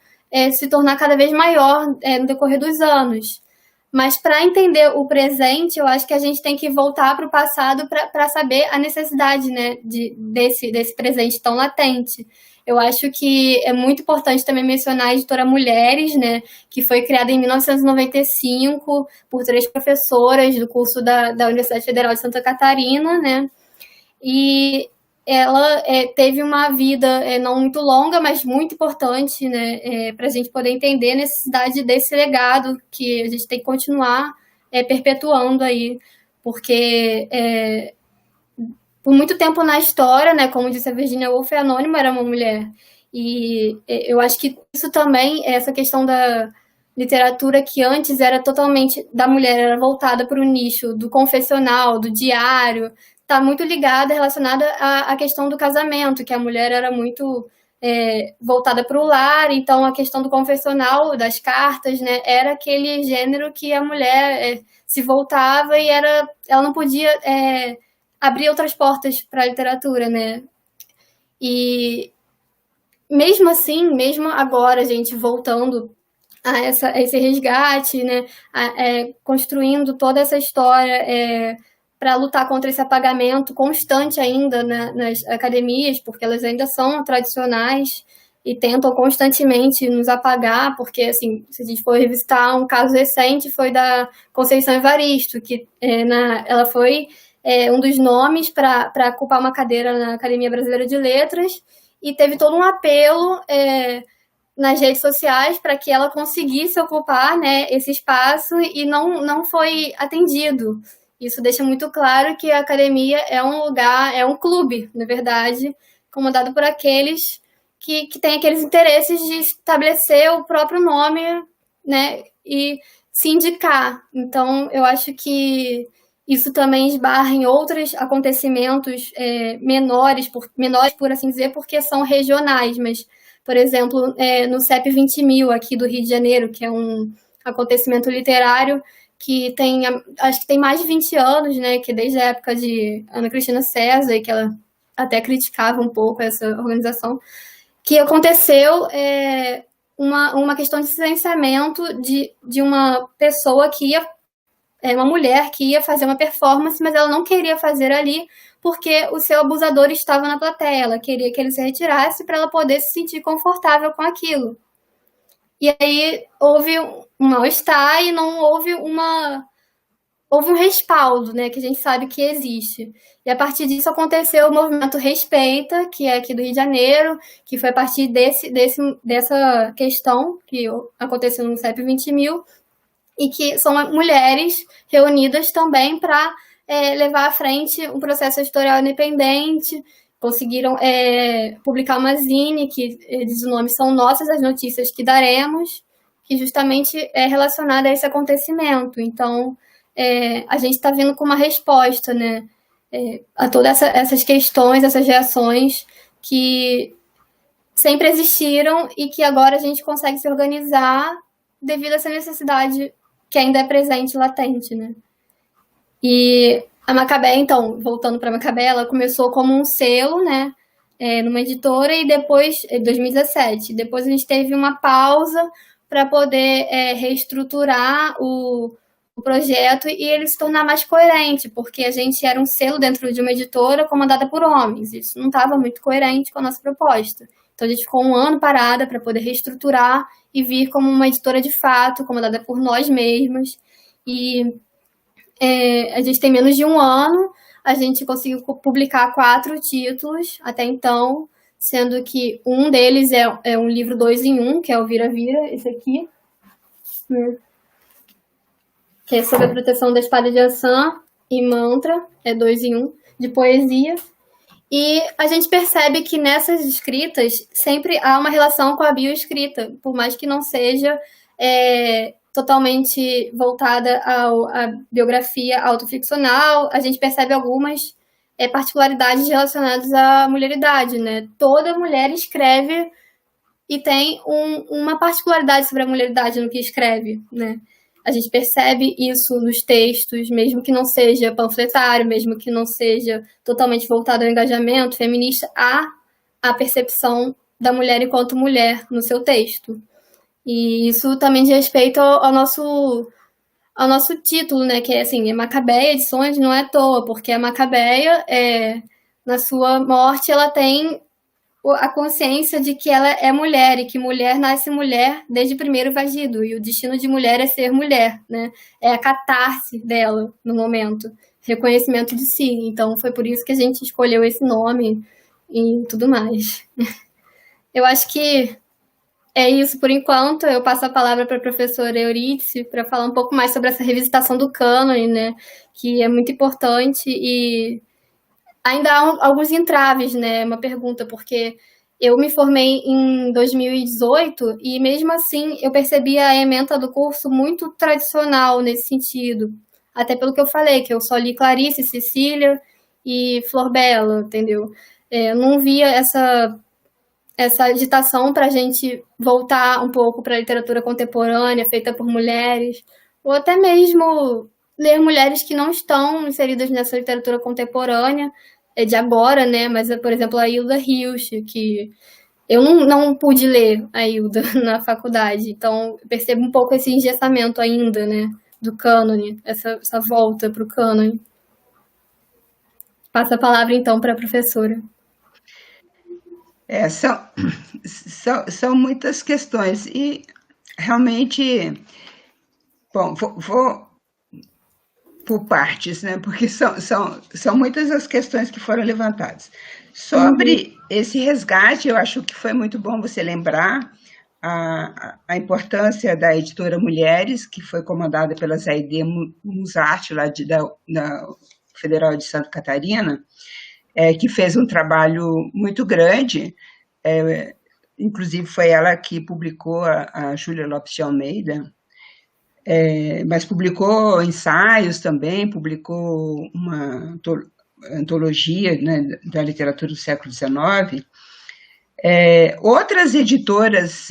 se tornar cada vez maior no decorrer dos anos. Mas para entender o presente, eu acho que a gente tem que voltar para o passado para saber a necessidade, né, desse presente tão latente. Eu acho que é muito importante também mencionar a editora Mulheres, né, que foi criada em 1995 por 3 professoras do curso da Universidade Federal de Santa Catarina, né, e ela teve uma vida não muito longa, mas muito importante, né, para a gente poder entender a necessidade desse legado que a gente tem que continuar perpetuando aí, porque por muito tempo na história, né, como disse a Virginia Woolf, a Anônima era uma mulher. E eu acho que isso também, essa questão da literatura que antes era totalmente da mulher, era voltada para o nicho do confessional, do diário, está muito ligada, relacionada à questão do casamento, que a mulher era muito voltada para o lar, então a questão do confessional, das cartas, né, era aquele gênero que a mulher se voltava e ela não podia abrir outras portas para a literatura, né? E mesmo assim, mesmo agora, a gente voltando a esse resgate, né, construindo toda essa história para lutar contra esse apagamento constante ainda nas academias, porque elas ainda são tradicionais e tentam constantemente nos apagar, porque, assim, se a gente for revisitar um caso recente, foi da Conceição Evaristo, que ela foi um dos nomes para ocupar uma cadeira na Academia Brasileira de Letras, e teve todo um apelo nas redes sociais para que ela conseguisse ocupar, né, esse espaço, e não foi atendido. Isso deixa muito claro que a academia é um lugar, é um clube, na verdade, comandado por aqueles que têm aqueles interesses de estabelecer o próprio nome, né, e se indicar. Então, eu acho que isso também esbarra em outros acontecimentos menores, por assim dizer, porque são regionais, mas, por exemplo, no CEP 20.000 aqui do Rio de Janeiro, que é um acontecimento literário que acho que tem mais de 20 anos, né, que desde a época de Ana Cristina César, que ela até criticava um pouco essa organização, que aconteceu uma questão de silenciamento de uma pessoa que ia, uma mulher que ia fazer uma performance, mas ela não queria fazer ali porque o seu abusador estava na plateia, ela queria que ele se retirasse para ela poder se sentir confortável com aquilo. E aí houve um mal-estar e não houve houve um respaldo, né, que a gente sabe que existe. E a partir disso aconteceu o movimento Respeita, que é aqui do Rio de Janeiro, que foi a partir dessa questão que aconteceu no CEP 20.000, e que são mulheres reunidas também para levar à frente um processo editorial independente. Conseguiram publicar uma zine que diz o nome São Nossas as Notícias que Daremos, que justamente é relacionada a esse acontecimento. Então, a gente está vindo com uma resposta, né, a todas essas questões, essas reações que sempre existiram e que agora a gente consegue se organizar devido a essa necessidade que ainda é presente, latente, né? E A Macabeia, então, voltando para a Macabeia, ela começou como um selo, né, numa editora, e depois, em 2017, depois a gente teve uma pausa para poder reestruturar o projeto e ele se tornar mais coerente, porque a gente era um selo dentro de uma editora comandada por homens, isso não estava muito coerente com a nossa proposta. Então a gente ficou um ano parada para poder reestruturar e vir como uma editora de fato, comandada por nós mesmas, e a gente tem menos de um ano, a gente conseguiu publicar 4 títulos até então, sendo que um deles é um livro 2 em 1, que é o Vira-Vira, esse aqui, né? Que é sobre a proteção da espada de Ansã e mantra, é 2 em 1, de poesia. E a gente percebe que nessas escritas sempre há uma relação com a bioescrita, por mais que não seja totalmente voltada à biografia autoficcional, a gente percebe algumas particularidades relacionadas à mulheridade, né? Toda mulher escreve e tem uma particularidade sobre a mulheridade no que escreve, né? A gente percebe isso nos textos, mesmo que não seja panfletário, mesmo que não seja totalmente voltado ao engajamento feminista, há a percepção da mulher enquanto mulher no seu texto. E isso também diz respeito ao nosso título, né? Que é assim, Macabeia Edições, não é à toa, porque a Macabeia, na sua morte, ela tem a consciência de que ela é mulher e que mulher nasce mulher desde o primeiro vagido, e o destino de mulher é ser mulher, né? É a catarse dela no momento, reconhecimento de si. Então foi por isso que a gente escolheu esse nome e tudo mais. Eu acho que é isso por enquanto. Eu passo a palavra para a professora Eurídice para falar um pouco mais sobre essa revisitação do cânone, né? Que é muito importante e ainda há alguns entraves, né? Uma pergunta, porque eu me formei em 2018 e mesmo assim eu percebi a ementa do curso muito tradicional nesse sentido. Até pelo que eu falei, que eu só li Clarice, Cecília e Flor Bela, entendeu? Eu não via essa agitação para a gente voltar um pouco para a literatura contemporânea, feita por mulheres, ou até mesmo ler mulheres que não estão inseridas nessa literatura contemporânea, de agora, né? Mas, por exemplo, a Hilda Hilst, que eu não pude ler a Hilda na faculdade, então percebo um pouco esse engessamento ainda, né? Do cânone, essa volta para o cânone. Passo a palavra, então, para a professora. São muitas questões e realmente, bom, vou por partes, né? Porque são muitas as questões que foram levantadas. Sobre esse resgate, eu acho que foi muito bom você lembrar a importância da editora Mulheres, que foi comandada pela Zaide Musart, lá da Federal de Santa Catarina, que fez um trabalho muito grande, inclusive foi ela que publicou a Júlia Lopes de Almeida, mas publicou ensaios também, publicou uma antologia, né, da literatura do século XIX. Outras editoras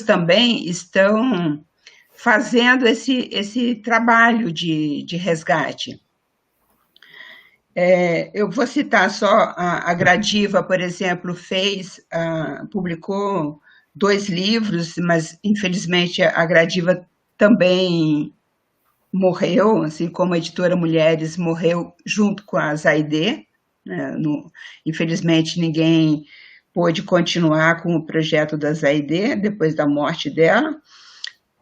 também estão fazendo esse trabalho de resgate. Eu vou citar só a Gradiva, por exemplo, publicou 2 livros, mas infelizmente a Gradiva também morreu, assim como a editora Mulheres morreu junto com a Zaide, né? Infelizmente ninguém pôde continuar com o projeto da Zaide depois da morte dela.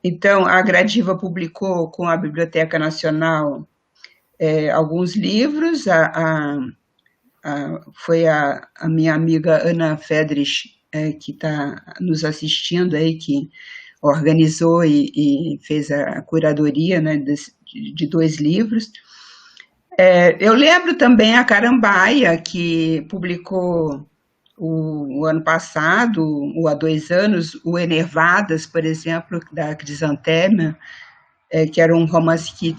Então a Gradiva publicou com a Biblioteca Nacional alguns livros. Foi a minha amiga Ana Fedrich, que está nos assistindo aí, que organizou e fez a curadoria, né, de 2 livros. Eu lembro também a Carambaia, que publicou o ano passado, ou há 2 anos, o Enervadas, por exemplo, da Crisantema, que era um romance que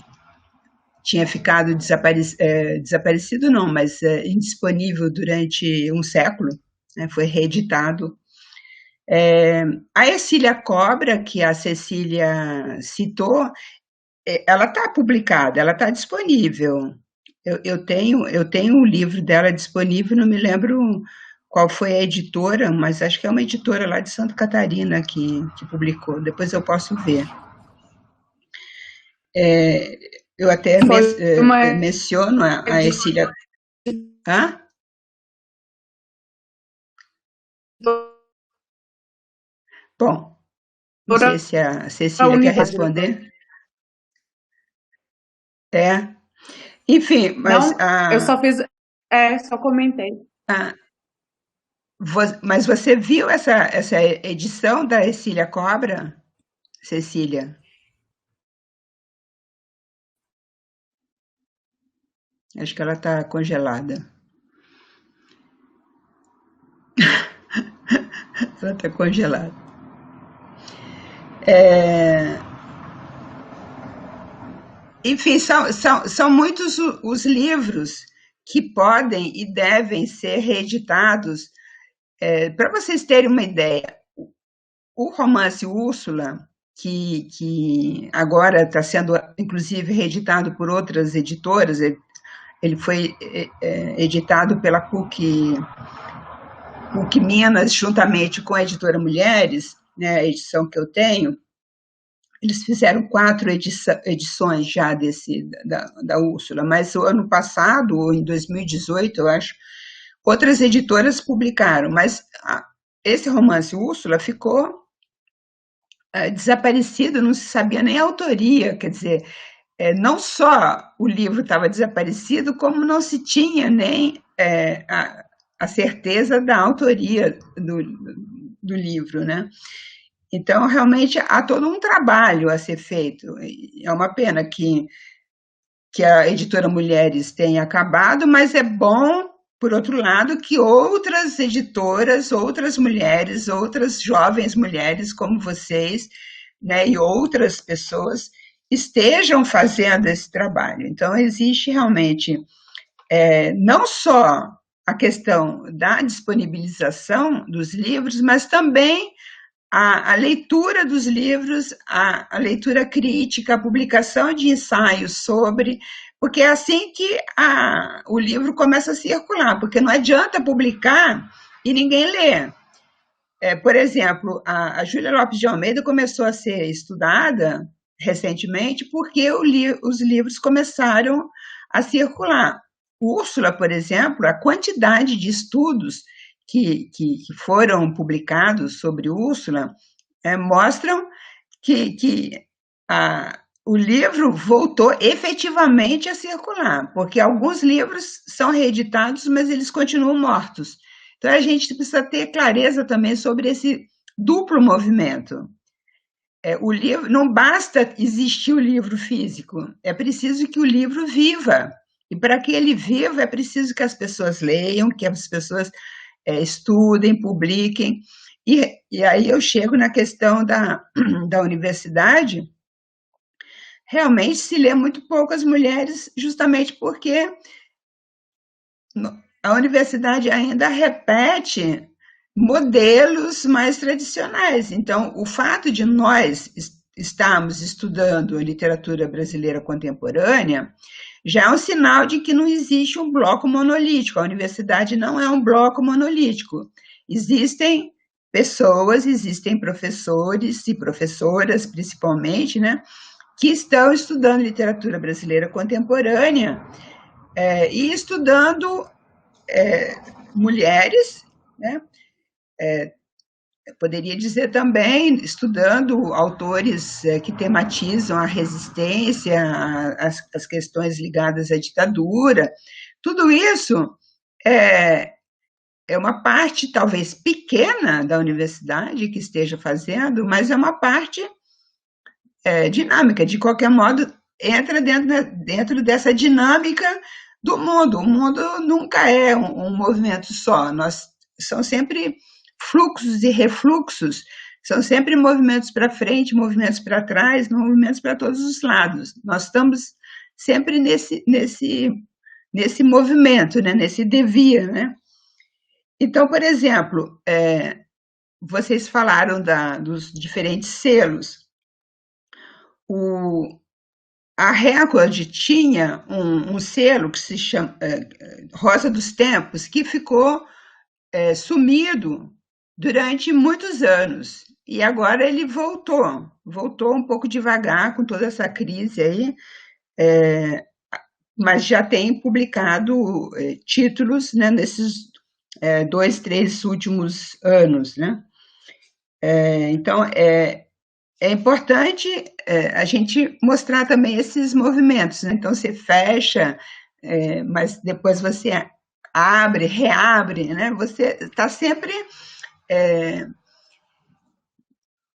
tinha ficado desaparecido não, mas indisponível durante um século, né, foi reeditado A Ercília Cobra, que a Cecília citou, ela está publicada, ela está disponível. Eu tenho o livro dela disponível, não me lembro qual foi a editora, mas acho que é uma editora lá de Santa Catarina que publicou, depois eu posso ver. Eu até menciono a Ercília... Hã? Bom, não sei se a Cecília quer responder. Enfim, mas... Não, eu só fiz... só comentei. Mas você viu essa edição da Ercília Cobra, Cecília? Acho que ela está congelada. Ela está congelada. Enfim, são muitos os livros que podem e devem ser reeditados. Para vocês terem uma ideia, o romance Úrsula, que agora está sendo, inclusive, reeditado por outras editoras, ele foi editado pela PUC Minas, juntamente com a editora Mulheres, né, a edição que eu tenho. Eles fizeram 4 edições já da Úrsula, mas o ano passado, ou em 2018, eu acho, outras editoras publicaram, mas esse romance Úrsula ficou desaparecido, não se sabia nem a autoria, quer dizer, não só o livro estava desaparecido, como não se tinha nem a certeza da autoria do livro, né? Então, realmente, há todo um trabalho a ser feito. É uma pena que a editora Mulheres tenha acabado, mas é bom, por outro lado, que outras editoras, outras mulheres, outras jovens mulheres como vocês, né, e outras pessoas estejam fazendo esse trabalho. Então, existe realmente não só a questão da disponibilização dos livros, mas também a leitura dos livros, a leitura crítica, a publicação de ensaios sobre, porque é assim que o livro começa a circular, porque não adianta publicar e ninguém lê. Por exemplo, a Júlia Lopes de Almeida começou a ser estudada recentemente porque os livros começaram a circular. Úrsula, por exemplo, a quantidade de estudos que foram publicados sobre Úrsula mostram que o livro voltou efetivamente a circular, porque alguns livros são reeditados, mas eles continuam mortos. Então, a gente precisa ter clareza também sobre esse duplo movimento. O livro, não basta existir o livro físico, é preciso que o livro viva. E para que ele viva, é preciso que as pessoas leiam, que as pessoas estudem, publiquem. E aí eu chego na questão da universidade. Realmente se lê muito pouco as mulheres, justamente porque a universidade ainda repete modelos mais tradicionais. Então, o fato de nós estarmos estudando a literatura brasileira contemporânea já é um sinal de que não existe um bloco monolítico. A universidade não é um bloco monolítico. Existem pessoas, existem professores e professoras, principalmente, né, que estão estudando literatura brasileira contemporânea e estudando mulheres, né? Eu poderia dizer também, estudando autores que tematizam a resistência, as questões ligadas à ditadura. Tudo isso é uma parte, talvez, pequena da universidade que esteja fazendo, mas é uma parte dinâmica. De qualquer modo, entra dentro dessa dinâmica do mundo. O mundo nunca é um movimento só. São sempre fluxos e refluxos, são sempre movimentos para frente, movimentos para trás, movimentos para todos os lados. Nós estamos sempre nesse movimento, né? Nesse devir, né? Então, por exemplo, vocês falaram dos diferentes selos. A Record tinha um selo que se chama Rosa dos Tempos, que ficou sumido durante muitos anos. E agora ele voltou um pouco devagar com toda essa crise aí, mas já tem publicado títulos, né, nesses 2, 3 últimos anos, né? Então, é importante a gente mostrar também esses movimentos, né? Então, você fecha, mas depois você abre, reabre, né? Você está sempre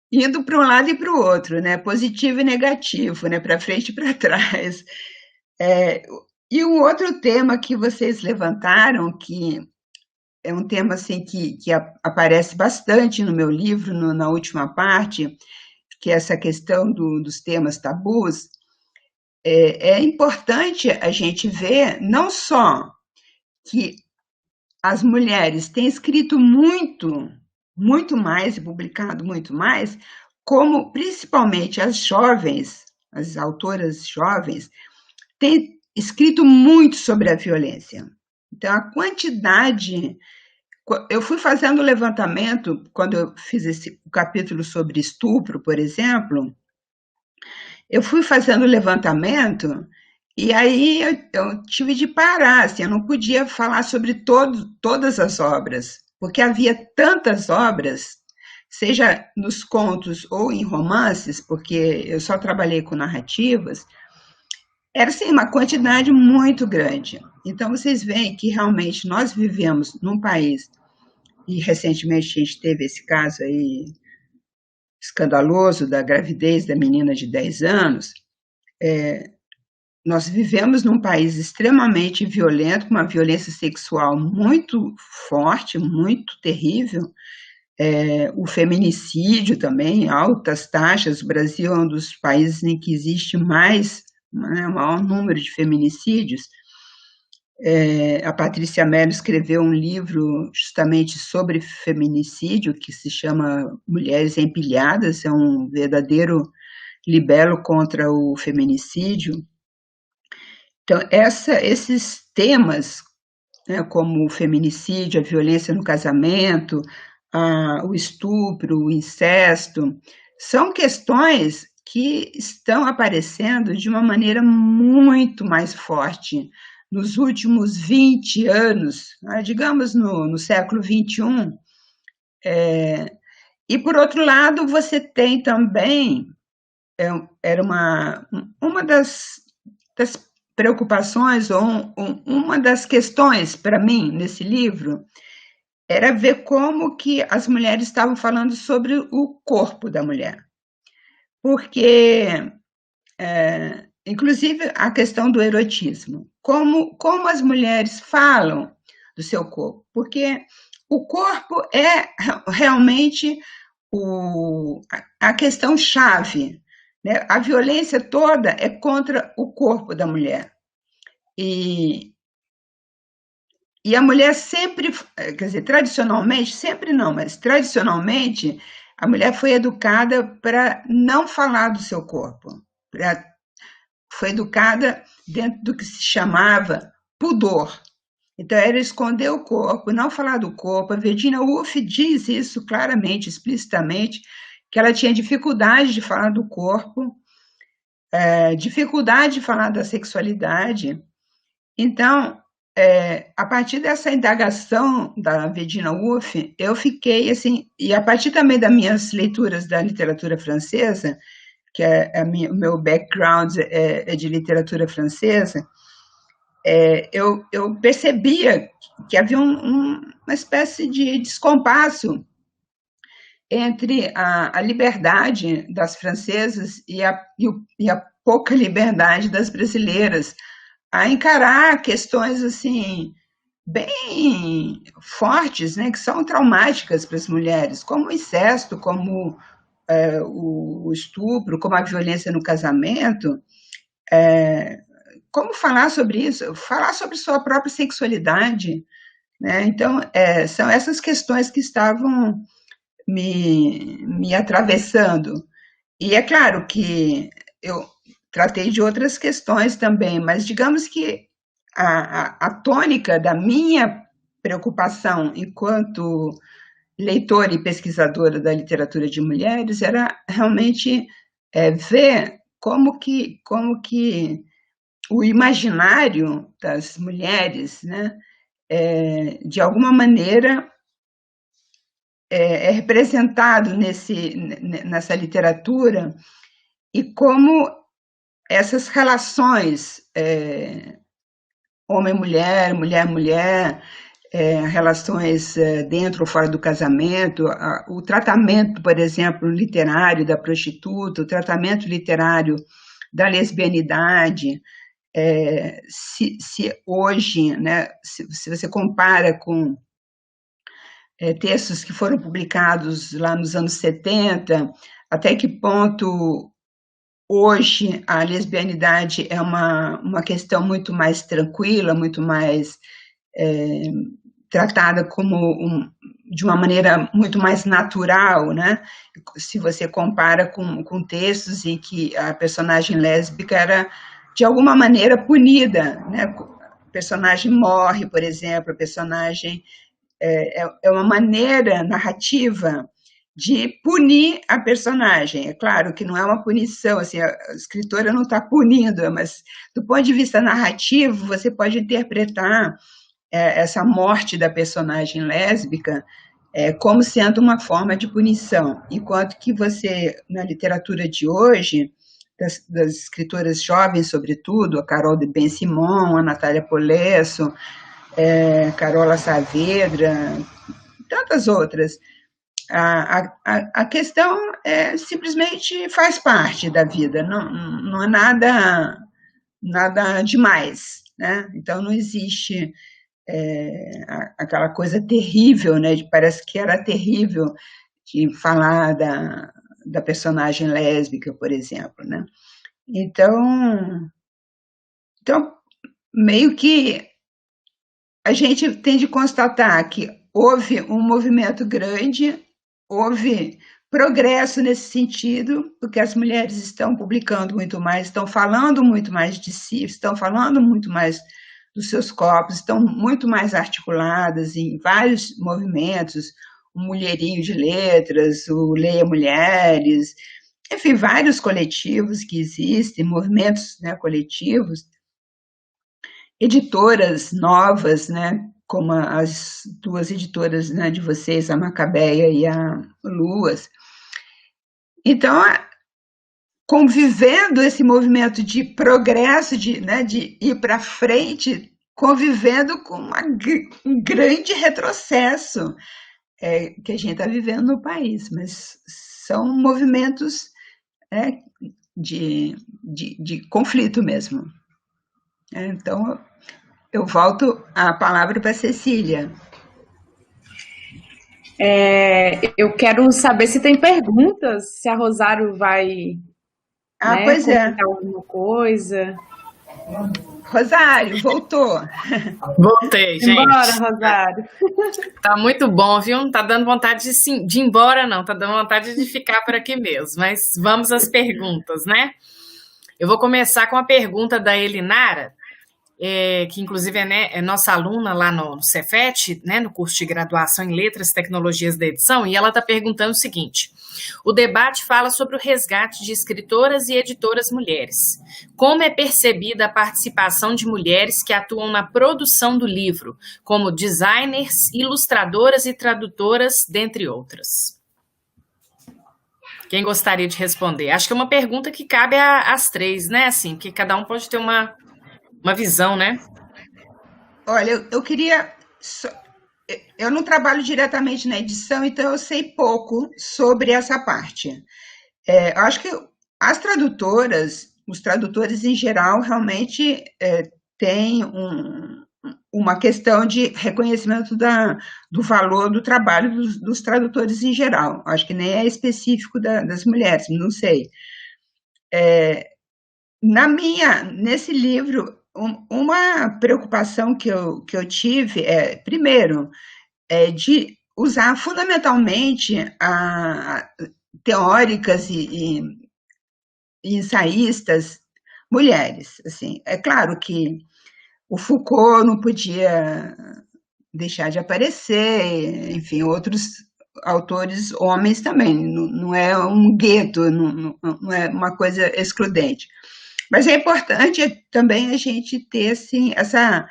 indo para um lado e para o outro, né? Positivo e negativo, né? Para frente e para trás. E um outro tema que vocês levantaram, que é um tema assim, que aparece bastante no meu livro, na última parte, que é essa questão dos temas tabus, é importante a gente ver não só que as mulheres têm escrito muito mais e publicado muito mais, como principalmente as jovens, as autoras jovens, têm escrito muito sobre a violência. Então, a quantidade... Eu fui fazendo levantamento, quando eu fiz esse capítulo sobre estupro, por exemplo, eu fui fazendo levantamento e aí eu tive de parar, assim, eu não podia falar sobre todas as obras, porque havia tantas obras, seja nos contos ou em romances, porque eu só trabalhei com narrativas, era assim, uma quantidade muito grande. Então, vocês veem que realmente nós vivemos num país, e recentemente a gente teve esse caso aí escandaloso da gravidez da menina de 10 anos, nós vivemos num país extremamente violento, com uma violência sexual muito forte, muito terrível, o feminicídio também, altas taxas. O Brasil é um dos países em que existe mais, né, o maior número de feminicídios. A Patrícia Mello escreveu um livro justamente sobre feminicídio, que se chama Mulheres Empilhadas, é um verdadeiro libelo contra o feminicídio. Então, esses temas, né, como o feminicídio, a violência no casamento, o estupro, o incesto, são questões que estão aparecendo de uma maneira muito mais forte nos últimos 20 anos, né, digamos no século XXI. E, por outro lado, você tem também, era uma das preocupações, ou uma das questões para mim nesse livro, era ver como que as mulheres estavam falando sobre o corpo da mulher. Porque, inclusive, a questão do erotismo. Como as mulheres falam do seu corpo. Porque o corpo é realmente a questão chave, né? A violência toda é contra o corpo da mulher. E a mulher sempre, quer dizer, tradicionalmente, sempre não, mas tradicionalmente, a mulher foi educada para não falar do seu corpo. Foi educada dentro do que se chamava pudor. Então, era esconder o corpo, não falar do corpo. A Virginia Woolf diz isso claramente, explicitamente, que ela tinha dificuldade de falar do corpo, dificuldade de falar da sexualidade. Então, a partir dessa indagação da Virginia Woolf, eu fiquei assim, e a partir também das minhas leituras da literatura francesa, que o meu background é de literatura francesa, eu percebia que havia uma espécie de descompasso entre a liberdade das francesas e a pouca liberdade das brasileiras a encarar questões assim bem fortes, né, que são traumáticas para as mulheres, como o incesto, como o estupro, como a violência no casamento. Como falar sobre isso? Falar sobre sua própria sexualidade, né? Então, são essas questões que estavam me atravessando. E é claro que eu tratei de outras questões também, mas digamos que a tônica da minha preocupação enquanto leitora e pesquisadora da literatura de mulheres era realmente ver como que o imaginário das mulheres, né, de alguma maneira é representado nessa literatura, e como essas relações homem-mulher, mulher-mulher, relações dentro ou fora do casamento, o tratamento, por exemplo, literário da prostituta, o tratamento literário da lesbianidade, se hoje, né, se você compara com textos que foram publicados lá nos anos 70, até que ponto hoje a lesbianidade é uma questão muito mais tranquila, muito mais tratada de uma maneira muito mais natural, né? Se você compara com textos em que a personagem lésbica era, de alguma maneira, punida, né? A personagem morre, por exemplo, a personagem é uma maneira narrativa de punir a personagem. É claro que não é uma punição, assim, a escritora não está punindo, mas do ponto de vista narrativo, você pode interpretar essa morte da personagem lésbica como sendo uma forma de punição, enquanto que você, na literatura de hoje, das escritoras jovens, sobretudo, a Carol de Ben-Simon, a Natália Polesso, Carola Saavedra, tantas outras, a questão simplesmente faz parte da vida, não é nada demais, né? Então não existe aquela coisa terrível, né? Parece que era terrível de falar da personagem lésbica, por exemplo, né? Então meio que a gente tem de constatar que houve um movimento grande, houve progresso nesse sentido, porque as mulheres estão publicando muito mais, estão falando muito mais de si, estão falando muito mais dos seus corpos, estão muito mais articuladas em vários movimentos, o Mulherinho de Letras, o Leia Mulheres, enfim, vários coletivos que existem, movimentos, né, coletivos, editoras novas, né, como as duas editoras, né, de vocês, a Macabeia e a Luas. Então, convivendo esse movimento de progresso, de ir para frente, convivendo com um grande retrocesso que a gente está vivendo no país, mas são movimentos de conflito mesmo. Então, eu volto a palavra para a Cecília. Eu quero saber se tem perguntas, se a Rosário vai comentar alguma coisa. Rosário, voltou. Voltei, gente. Embora, Rosário. Tá muito bom, viu? Não tá dando vontade de ir embora, não. Tá dando vontade de ficar por aqui mesmo. Mas vamos às perguntas, né? Eu vou começar com a pergunta da Elinara, que inclusive é nossa aluna lá no Cefet, né, no curso de graduação em Letras e Tecnologias da Edição, e ela está perguntando o seguinte: o debate fala sobre o resgate de escritoras e editoras mulheres. Como é percebida a participação de mulheres que atuam na produção do livro, como designers, ilustradoras e tradutoras, dentre outras? Quem gostaria de responder? Acho que é uma pergunta que cabe às três, né? Assim, que cada um pode ter uma visão, né? Olha, eu queria... Eu não trabalho diretamente na edição, então eu sei pouco sobre essa parte. Eu acho que as tradutoras, os tradutores em geral, realmente têm uma questão de reconhecimento do valor do trabalho dos tradutores em geral. Acho que nem é específico das mulheres, não sei. Nesse livro, uma preocupação que eu tive primeiro, de usar fundamentalmente teóricas e ensaístas mulheres. Assim, é claro que o Foucault não podia deixar de aparecer, enfim, outros autores homens também, não é um gueto, não é uma coisa excludente. Mas é importante também a gente ter assim, essa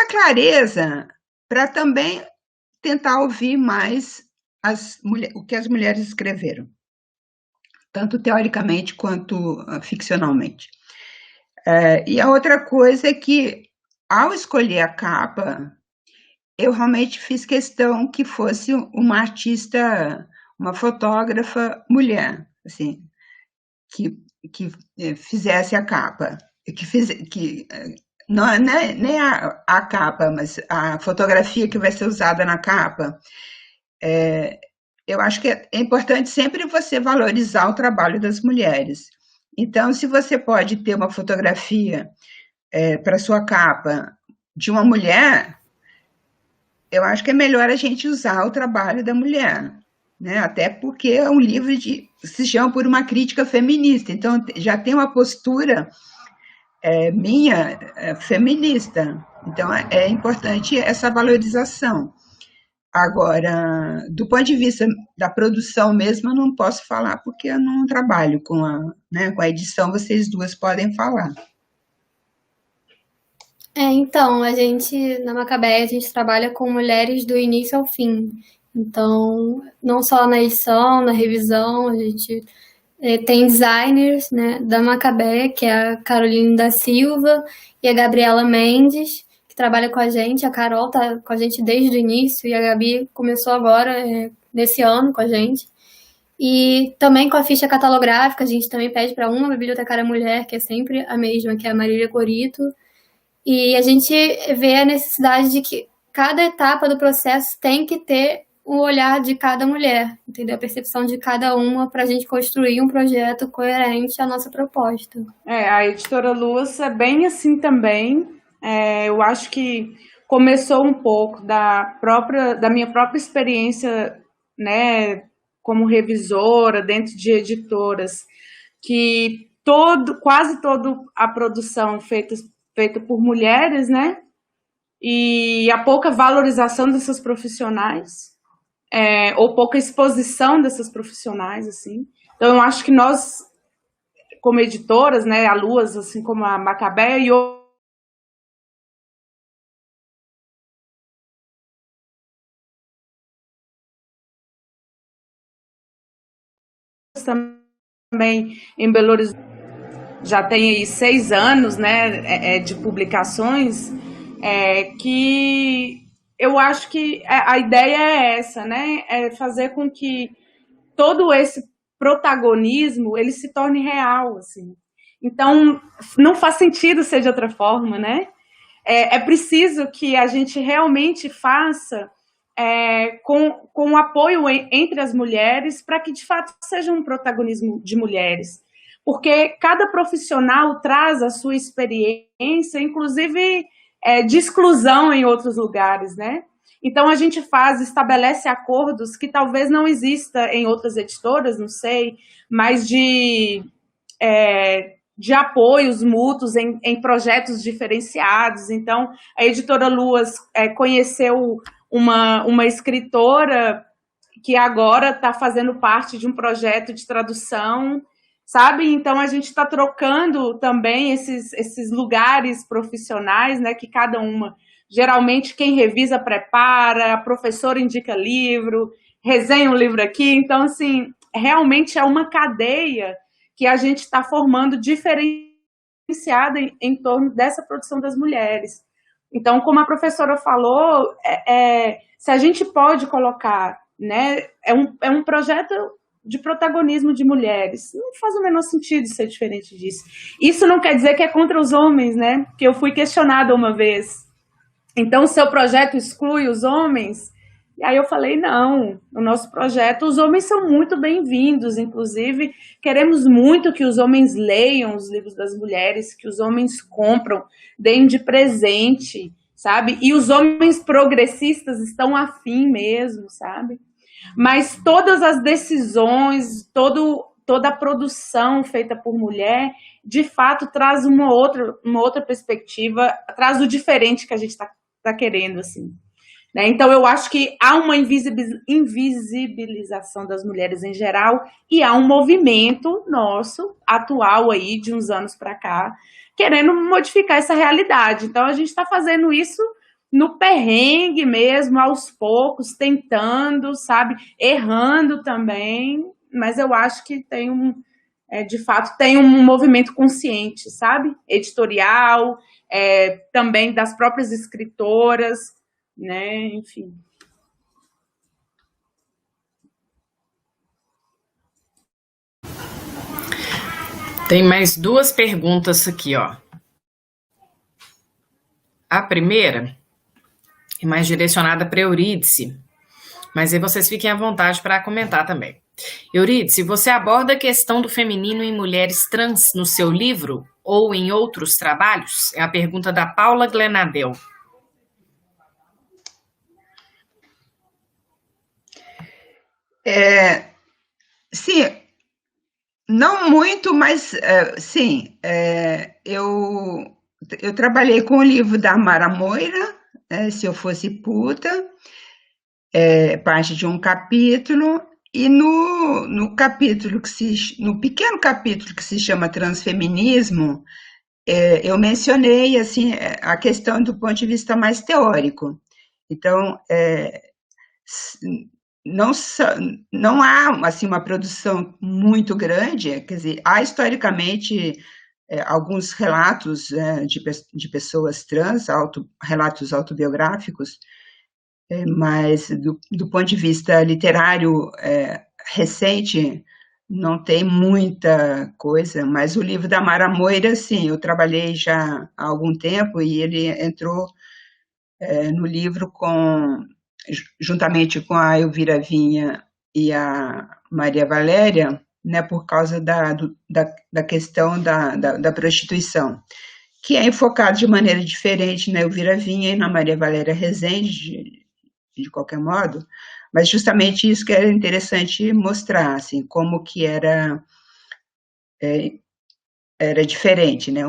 clareza para também tentar ouvir mais o que as mulheres escreveram, tanto teoricamente quanto ficcionalmente. E a outra coisa é que, ao escolher a capa, eu realmente fiz questão que fosse uma artista, uma fotógrafa mulher, assim, que fizesse a capa, não é nem a capa, mas a fotografia que vai ser usada na capa. Eu acho que é importante sempre você valorizar o trabalho das mulheres. Então, se você pode ter uma fotografia para sua capa de uma mulher, eu acho que é melhor a gente usar o trabalho da mulher, né? Até porque é um livro se chama Por uma Crítica Feminista, então já tem uma postura minha feminista, então é importante essa valorização. Agora, do ponto de vista da produção mesmo, eu não posso falar porque eu não trabalho com a edição, vocês duas podem falar. Então, na Macabeia, a gente trabalha com mulheres do início ao fim. Então, não só na edição, na revisão, a gente tem designers, né, da Macabeia, que é a Caroline da Silva e a Gabriela Mendes, que trabalha com a gente. A Carol tá com a gente desde o início e a Gabi começou agora, nesse ano, com a gente. E também com a ficha catalográfica, a gente também pede para uma bibliotecária mulher, que é sempre a mesma, que é a Marília Corito. E a gente vê a necessidade de que cada etapa do processo tem que ter o olhar de cada mulher, entendeu? A percepção de cada uma para a gente construir um projeto coerente à nossa proposta. A Editora Luas é bem assim também. Eu acho que começou um pouco da minha própria experiência, né, como revisora dentro de editoras, que quase toda a produção feita por mulheres, né? E a pouca valorização dessas profissionais, ou pouca exposição dessas profissionais, assim. Então, eu acho que nós, como editoras, né, a Luas, assim como a Macabeia e outras também em Belo Horizonte, já tem aí 6 anos, né, de publicações, que eu acho que a ideia é essa, né, é fazer com que todo esse protagonismo ele se torne real, assim. Então, não faz sentido ser de outra forma, né? É preciso que a gente realmente faça com apoio entre as mulheres para que, de fato, seja um protagonismo de mulheres. Porque cada profissional traz a sua experiência, inclusive de exclusão em outros lugares, né? Então, a gente estabelece acordos que talvez não exista em outras editoras, não sei, mas de apoios mútuos em projetos diferenciados. Então, a Editora Luas conheceu uma escritora que agora está fazendo parte de um projeto de tradução, sabe? Então, a gente está trocando também esses lugares profissionais, né, que cada uma... Geralmente, quem revisa prepara, a professora indica livro, resenha um livro aqui. Então, assim, realmente é uma cadeia que a gente está formando diferenciada em torno dessa produção das mulheres. Então, como a professora falou, se a gente pode colocar, né, é um projeto de protagonismo de mulheres. Não faz o menor sentido ser diferente disso. Isso não quer dizer que é contra os homens, né? Porque eu fui questionada uma vez. Então, o seu projeto exclui os homens? E aí eu falei, não, o nosso projeto, os homens são muito bem-vindos, inclusive queremos muito que os homens leiam os livros das mulheres, que os homens compram, deem de presente, sabe? E os homens progressistas estão afim mesmo, sabe? Mas todas as decisões, toda a produção feita por mulher, de fato, traz uma outra perspectiva, traz o diferente que a gente está querendo, assim. Né? Então, eu acho que há uma invisibilização das mulheres em geral e há um movimento nosso, atual aí, de uns anos para cá, querendo modificar essa realidade. Então, a gente está fazendo isso no perrengue mesmo, aos poucos, tentando, sabe? Errando também, mas eu acho que de fato, tem um movimento consciente, sabe? Editorial, também das próprias escritoras, né? Enfim. Tem mais 2 perguntas aqui, ó. A primeira é mais direcionada para Eurídice, mas aí vocês fiquem à vontade para comentar também. Eurídice, você aborda a questão do feminino em mulheres trans no seu livro ou em outros trabalhos? É a pergunta da Paula Glenadel. Sim, não muito, mas sim. Eu trabalhei com o livro da Mara Moira, Se Eu Fosse Puta, parte de um capítulo, e no pequeno capítulo que se chama Transfeminismo, eu mencionei assim a questão do ponto de vista mais teórico. Então, não há assim uma produção muito grande, quer dizer, há historicamente alguns relatos de pessoas trans, relatos autobiográficos, mas do ponto de vista literário recente não tem muita coisa, mas o livro da Mara Moira, sim, eu trabalhei já há algum tempo e ele entrou no livro juntamente com a Elvira Vinha e a Maria Valéria, né, por causa da questão da prostituição, que é enfocado de maneira diferente na Elvira Vinha e na Maria Valéria Rezende, de qualquer modo, mas justamente isso que era interessante mostrar, assim, como que era diferente, né,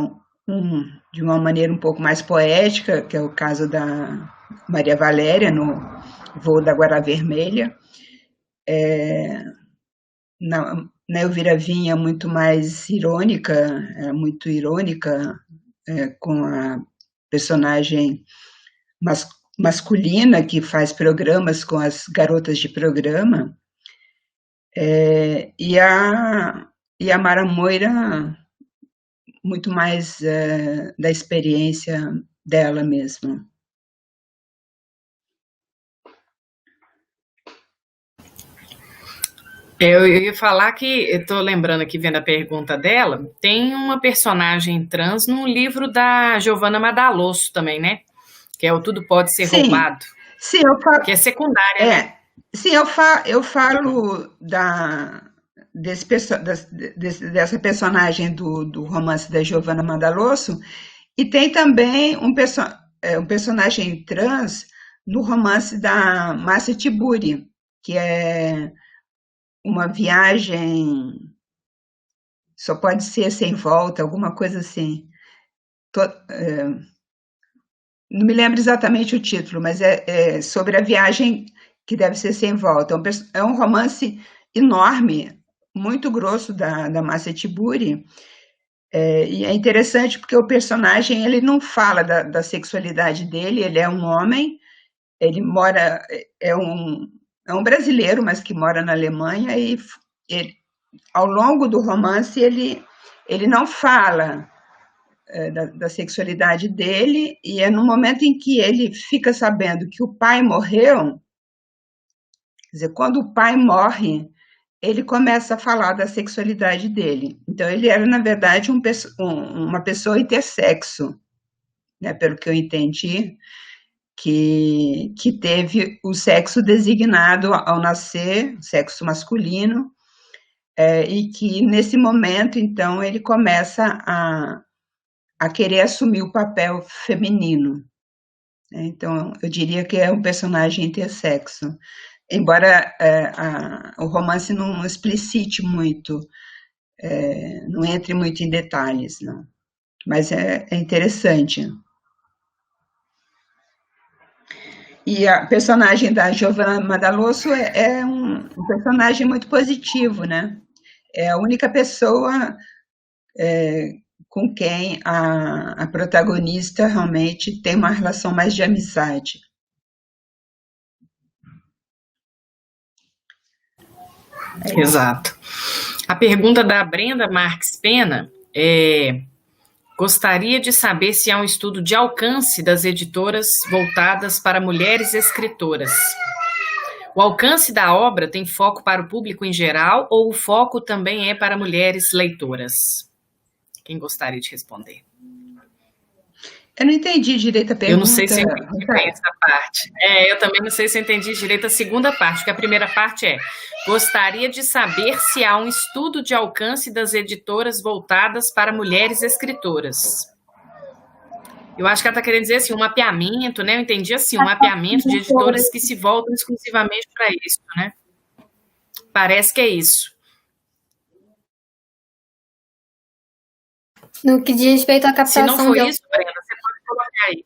de uma maneira um pouco mais poética, que é o caso da Maria Valéria, no Voo da Guará Vermelha, na Elvira Vinha muito mais irônica, com a personagem masculina que faz programas com as garotas de programa, e a Mara Moira muito mais da experiência dela mesma. Eu ia falar que, eu tô lembrando aqui, vendo a pergunta dela, tem uma personagem trans no livro da Giovanna Madalosso também, né? Que é o Tudo Pode Ser Roubado. Sim, eu falo, que é secundária, né? Sim, eu falo dessa personagem do romance da Giovanna Madalosso, e tem também um personagem trans no romance da Márcia Tiburi, que é uma viagem só pode ser sem volta, alguma coisa assim. Não me lembro exatamente o título, mas é sobre a viagem que deve ser sem volta. É um romance enorme, muito grosso da Márcia Tiburi, e é interessante porque o personagem ele não fala da sexualidade dele, ele é um homem, ele mora, é um brasileiro, mas que mora na Alemanha, e ao longo do romance ele não fala da sexualidade dele, e é no momento em que ele fica sabendo que o pai morreu, quer dizer, quando o pai morre, ele começa a falar da sexualidade dele. Então, ele era, na verdade, uma pessoa intersexo, né, pelo que eu entendi, que teve o sexo designado ao nascer, sexo masculino, e que, nesse momento, então, ele começa a querer assumir o papel feminino. né? Então, eu diria que é um personagem intersexo, embora o romance não explicite muito, não entre muito em detalhes, não. Mas é interessante. E a personagem da Giovanna Madalosso é um personagem muito positivo, né? É a única pessoa com quem a protagonista realmente tem uma relação mais de amizade. Exato. A pergunta da Brenda Marques Pena é: gostaria de saber se há um estudo de alcance das editoras voltadas para mulheres escritoras. O alcance da obra tem foco para o público em geral ou o foco também é para mulheres leitoras? Quem gostaria de responder? Eu não entendi direito a pergunta. Eu não sei se eu entendi bem essa parte. Eu também não sei se eu entendi direito a segunda parte, porque a primeira parte é: gostaria de saber se há um estudo de alcance das editoras voltadas para mulheres escritoras. Eu acho que ela está querendo dizer assim, um mapeamento, né? Eu entendi assim, um mapeamento de editoras que se voltam exclusivamente para isso, né? Parece que é isso. No que diz respeito à captação. Se não for isso, Brenda, você pode colocar aí.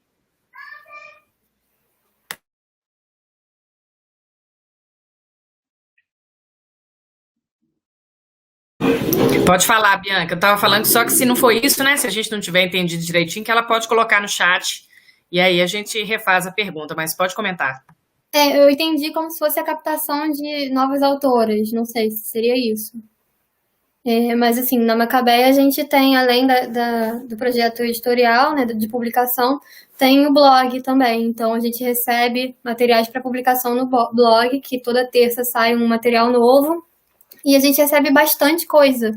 Pode falar, Bianca. Eu estava falando só que se não for isso, né? Se a gente não tiver entendido direitinho, que ela pode colocar no chat e aí a gente refaz a pergunta, mas pode comentar. Eu entendi como se fosse a captação de novas autoras, não sei se seria isso. Mas assim, na Macabeia a gente tem, além do projeto editorial, né, de publicação, tem o blog também. Então a gente recebe materiais para publicação no blog, que toda terça sai um material novo, e a gente recebe bastante coisa.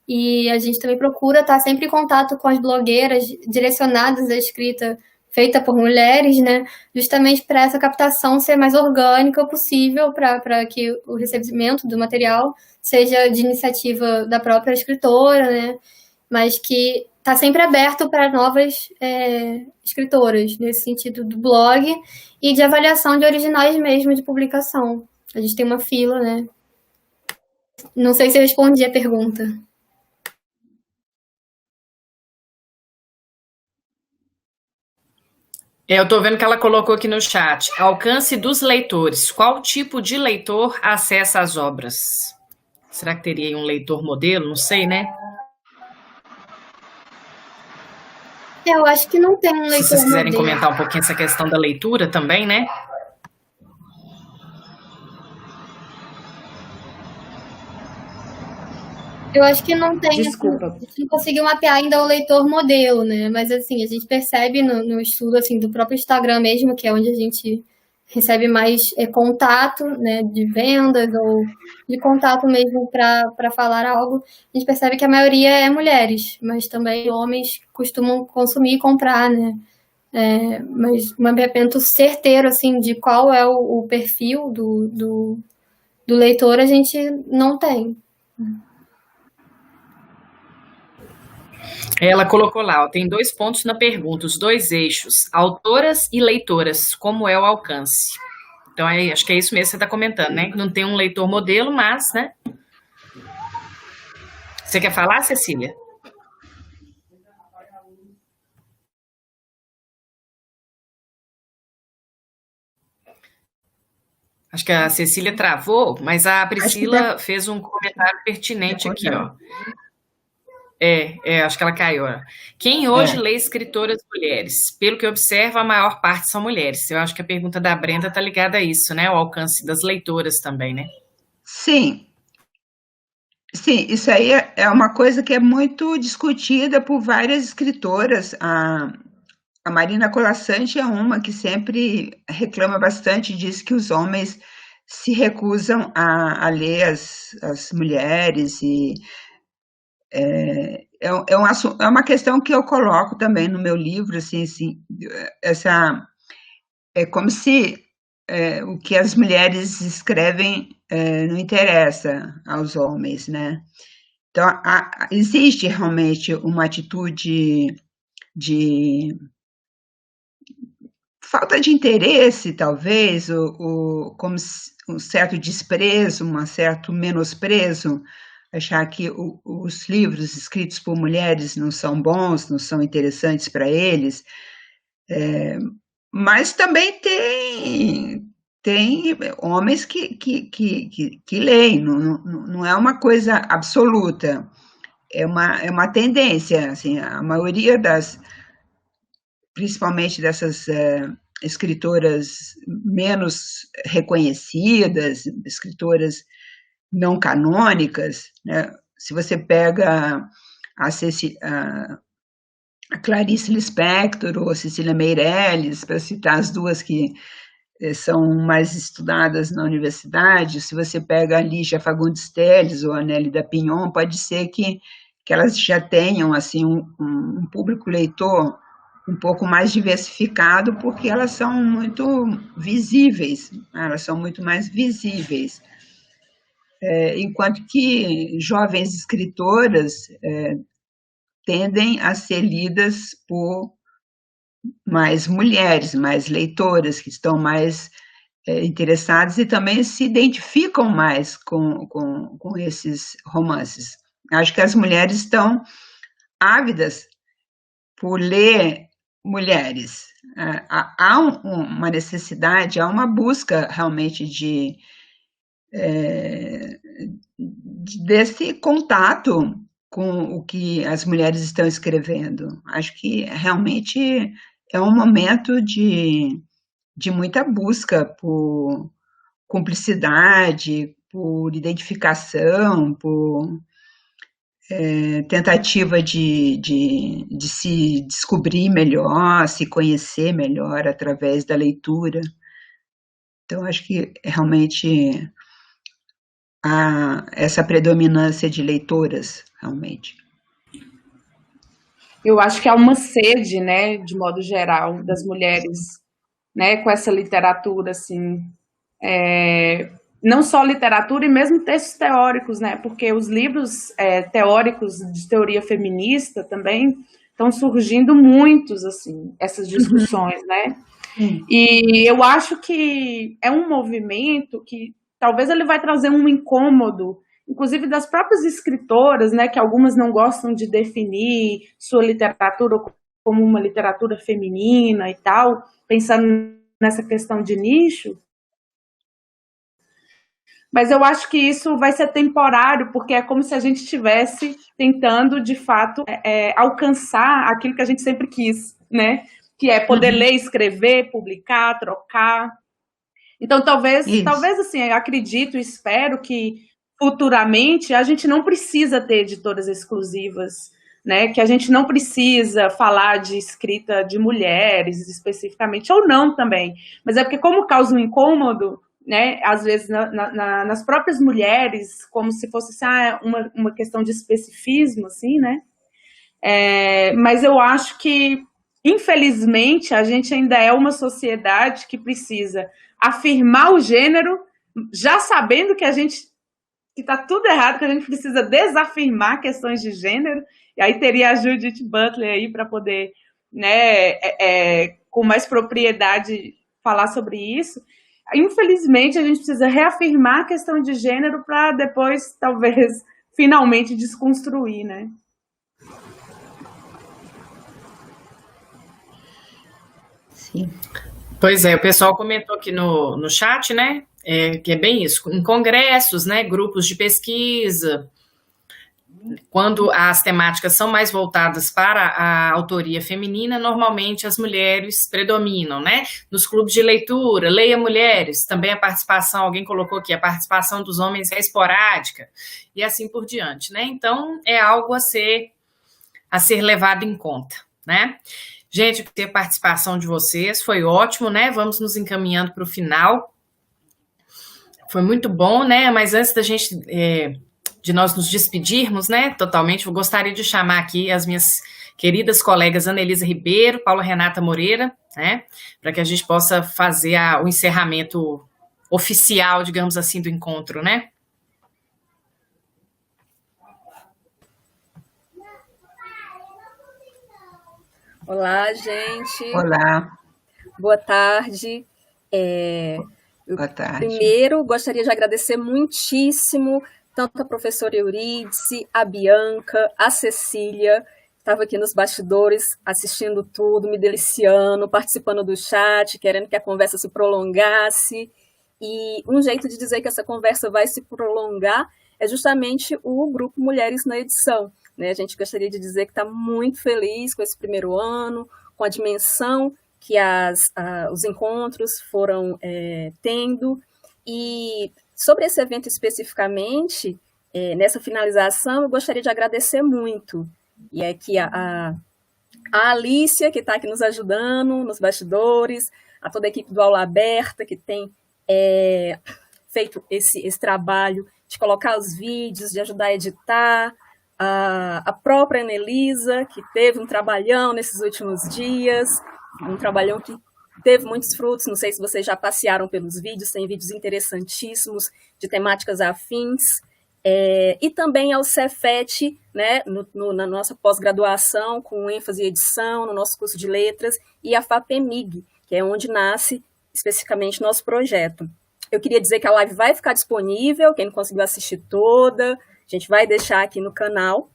E a gente também procura estar sempre em contato com as blogueiras direcionadas à escrita feita por mulheres, né? Justamente para essa captação ser mais orgânica possível, para que o recebimento do material seja de iniciativa da própria escritora, né? Mas que está sempre aberto para novas escritoras, nesse sentido do blog e de avaliação de originais mesmo de publicação. A gente tem uma fila, né? Não sei se eu respondi a pergunta. Eu estou vendo que ela colocou aqui no chat: alcance dos leitores. Qual tipo de leitor acessa as obras? Será que teria um leitor modelo? Não sei, né? Eu acho que não tem um leitor modelo. Se vocês quiserem comentar um pouquinho essa questão da leitura também, né? Eu acho que não tem. Desculpa. A gente não conseguiu mapear ainda o leitor modelo, né? Mas assim, a gente percebe no estudo assim, do próprio Instagram mesmo, que é onde a gente recebe mais contato, né, de vendas ou de contato mesmo para falar algo. A gente percebe que a maioria é mulheres, mas também homens costumam consumir e comprar, né? Mas um mapeamento certeiro assim, de qual é o perfil do leitor, a gente não tem. Ela colocou lá, ó, tem 2 pontos na pergunta, os 2 eixos, autoras e leitoras, como é o alcance? Então, acho que é isso mesmo que você está comentando, né? Não tem um leitor modelo, mas, né? Você quer falar, Cecília? Acho que a Cecília travou, mas a Priscila fez um comentário pertinente aqui, ó. Acho que ela caiu. Quem hoje lê escritoras mulheres? Pelo que eu observo, a maior parte são mulheres. Eu acho que a pergunta da Brenda está ligada a isso, né? O alcance das leitoras também, né? Sim. Sim, isso aí é uma coisa que é muito discutida por várias escritoras. A Marina Colasanti é uma que sempre reclama bastante, diz que os homens se recusam a ler as mulheres e é uma questão que eu coloco também no meu livro, assim, é como se o que as mulheres escrevem não interessa aos homens, né? Então, existe realmente uma atitude de falta de interesse, talvez, como um certo desprezo, um certo menosprezo, achar que os livros escritos por mulheres não são bons, não são interessantes para eles, mas também tem homens que leem, não é uma coisa absoluta, é uma tendência, assim, a maioria principalmente dessas escritoras menos reconhecidas, escritoras não canônicas, né? Se você pega a Clarice Lispector ou a Cecília Meirelles, para citar as duas que são mais estudadas na universidade, se você pega a Lígia Fagundes Telles ou a Nélida Pinhon, pode ser que elas já tenham assim, um público leitor um pouco mais diversificado, porque elas são muito visíveis, elas são muito mais visíveis. Enquanto que jovens escritoras tendem a ser lidas por mais mulheres, mais leitoras, que estão mais interessadas e também se identificam mais com esses romances. Acho que as mulheres estão ávidas por ler mulheres. Há uma necessidade, há uma busca realmente desse contato com o que as mulheres estão escrevendo. Acho que realmente é um momento de muita busca por cumplicidade, por identificação, por tentativa de se descobrir melhor, se conhecer melhor através da leitura. Então, acho que realmente há essa predominância de leitoras, realmente. Eu acho que há uma sede, né, de modo geral, das mulheres, né, com essa literatura, assim, não só literatura e mesmo textos teóricos, né, porque os livros teóricos de teoria feminista também estão surgindo muitos, assim, essas discussões, né, e eu acho que é um movimento que talvez ele vai trazer um incômodo, inclusive das próprias escritoras, né, que algumas não gostam de definir sua literatura como uma literatura feminina e tal, pensando nessa questão de nicho. Mas eu acho que isso vai ser temporário, porque é como se a gente estivesse tentando, de fato, alcançar aquilo que a gente sempre quis, né? Que é poder ler, escrever, publicar, trocar. Então, talvez assim, eu acredito e espero que futuramente a gente não precisa ter editoras exclusivas, né? Que a gente não precisa falar de escrita de mulheres especificamente, ou não também. Mas é porque como causa um incômodo, né? Às vezes nas próprias mulheres, como se fosse uma questão de especificismo, assim, né? Mas eu acho que, infelizmente, a gente ainda é uma sociedade que precisa afirmar o gênero, já sabendo que está tudo errado, que a gente precisa desafirmar questões de gênero, e aí teria a Judith Butler aí para poder, né, com mais propriedade, falar sobre isso. Infelizmente, a gente precisa reafirmar a questão de gênero para depois, talvez, finalmente desconstruir, né? Sim. Pois é, o pessoal comentou aqui no chat, né, que é bem isso, em congressos, né, grupos de pesquisa, quando as temáticas são mais voltadas para a autoria feminina, normalmente as mulheres predominam, né? Nos clubes de leitura, Leia Mulheres, também a participação, alguém colocou aqui, a participação dos homens é esporádica, e assim por diante, né? Então, é algo a ser levado em conta, né? Gente, ter a participação de vocês foi ótimo, né? Vamos nos encaminhando para o final. Foi muito bom, né? Mas antes da gente... de nós nos despedirmos, né, totalmente, eu gostaria de chamar aqui as minhas queridas colegas Anelisa Ribeiro, Paula Renata Moreira, né, para que a gente possa fazer o encerramento oficial, digamos assim, do encontro, né? Olá, gente. Olá. Boa tarde. Boa tarde. Primeiro, gostaria de agradecer muitíssimo tanto a professora Eurídice, a Bianca, a Cecília, estava aqui nos bastidores assistindo tudo, me deliciando, participando do chat, querendo que a conversa se prolongasse. E um jeito de dizer que essa conversa vai se prolongar é justamente o Grupo Mulheres na Edição, né? A gente gostaria de dizer que está muito feliz com esse primeiro ano, com a dimensão que os encontros foram tendo. E sobre esse evento especificamente, nessa finalização, eu gostaria de agradecer muito. E é que a Alicia, que está aqui nos ajudando, nos bastidores, a toda a equipe do Aula Aberta, que tem feito esse trabalho de colocar os vídeos, de ajudar a editar, a própria Anelisa, que teve um trabalhão nesses últimos dias, um trabalhão que teve muitos frutos. Não sei se vocês já passearam pelos vídeos, tem vídeos interessantíssimos de temáticas afins. E também ao Cefet, né, na nossa pós-graduação, com ênfase em edição, no nosso curso de letras, e a FAPEMIG, que é onde nasce especificamente nosso projeto. Eu queria dizer que a live vai ficar disponível, quem não conseguiu assistir toda, a gente vai deixar aqui no canal.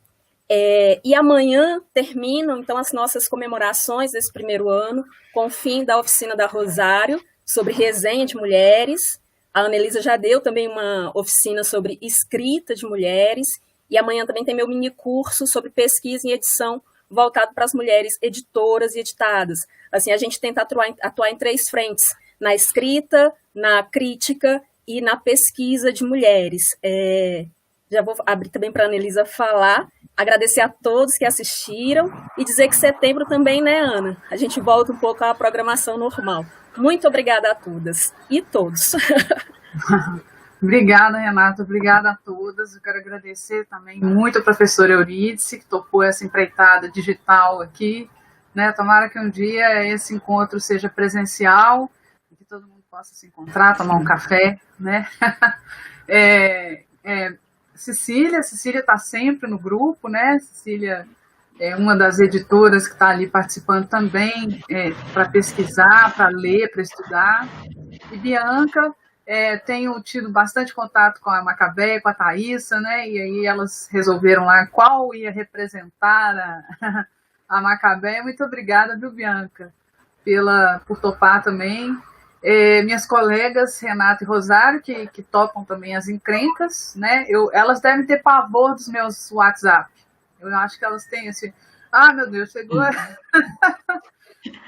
E amanhã terminam, então, as nossas comemorações desse primeiro ano, com o fim da oficina da Rosário, sobre resenha de mulheres. A Anelisa já deu também uma oficina sobre escrita de mulheres, e amanhã também tem meu mini curso sobre pesquisa em edição, voltado para as mulheres editoras e editadas. Assim, a gente tenta atuar em 3 frentes: na escrita, na crítica e na pesquisa de mulheres. Já vou abrir também para a Anelisa falar, agradecer a todos que assistiram e dizer que setembro também, né, Ana? A gente volta um pouco à programação normal. Muito obrigada a todas e todos. Obrigada, Renata. Obrigada a todas. Eu quero agradecer também muito a professora Eurídice, que topou essa empreitada digital aqui, né? Tomara que um dia esse encontro seja presencial e que todo mundo possa se encontrar, tomar um café, né? Cecília está sempre no grupo, né? Cecília é uma das editoras que está ali participando também, para pesquisar, para ler, para estudar. E Bianca, tenho tido bastante contato com a Macabé, com a Thaísa, né? E aí elas resolveram lá qual ia representar a Macabé. Muito obrigada, viu, Bianca, por topar também. Minhas colegas Renata e Rosário, que topam também as encrencas, né? Elas devem ter pavor dos meus WhatsApp. Eu acho que elas têm esse... meu Deus, chegou...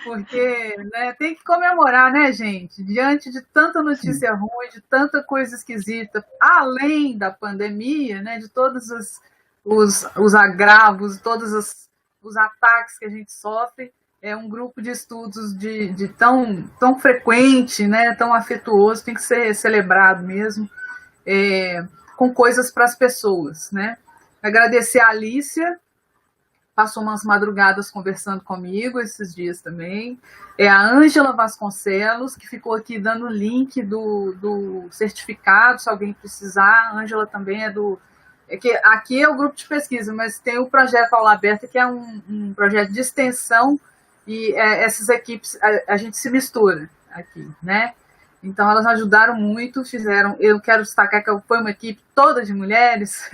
Porque, né, tem que comemorar, né, gente? Diante de tanta notícia ruim, de tanta coisa esquisita, além da pandemia, né, de todos os agravos, todos os ataques que a gente sofre, um grupo de estudos de tão frequente, né, tão afetuoso, tem que ser celebrado mesmo, com coisas para as pessoas, né? Agradecer a Alicia, passou umas madrugadas conversando comigo esses dias também. A Ângela Vasconcelos, que ficou aqui dando o link do certificado, se alguém precisar. A Ângela também aqui é o grupo de pesquisa, mas tem o projeto Aula Aberta, que é um projeto de extensão, e essas equipes, a gente se mistura aqui, né? Então, elas ajudaram muito, eu quero destacar que foi uma equipe toda de mulheres,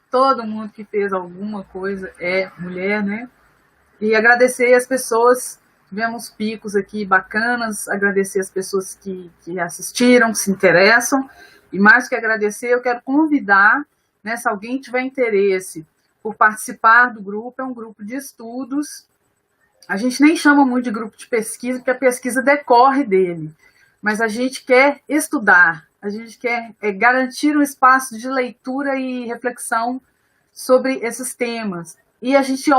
todo mundo que fez alguma coisa é mulher, né? E agradecer as pessoas, tivemos picos aqui bacanas, agradecer as pessoas que assistiram, que se interessam, e mais que agradecer, eu quero convidar, né, se alguém tiver interesse por participar do grupo, é um grupo de estudos, a gente nem chama muito de grupo de pesquisa, porque a pesquisa decorre dele, mas a gente quer estudar, a gente quer garantir um espaço de leitura e reflexão sobre esses temas. E a gente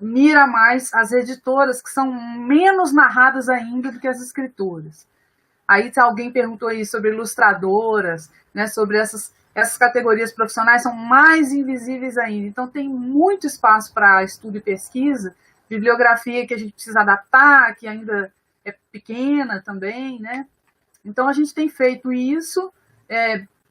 mira mais as editoras, que são menos narradas ainda do que as escritoras. Aí alguém perguntou aí sobre ilustradoras, né, sobre essas categorias profissionais, são mais invisíveis ainda. Então tem muito espaço para estudo e pesquisa, bibliografia que a gente precisa adaptar, que ainda é pequena também, né? Então, a gente tem feito isso,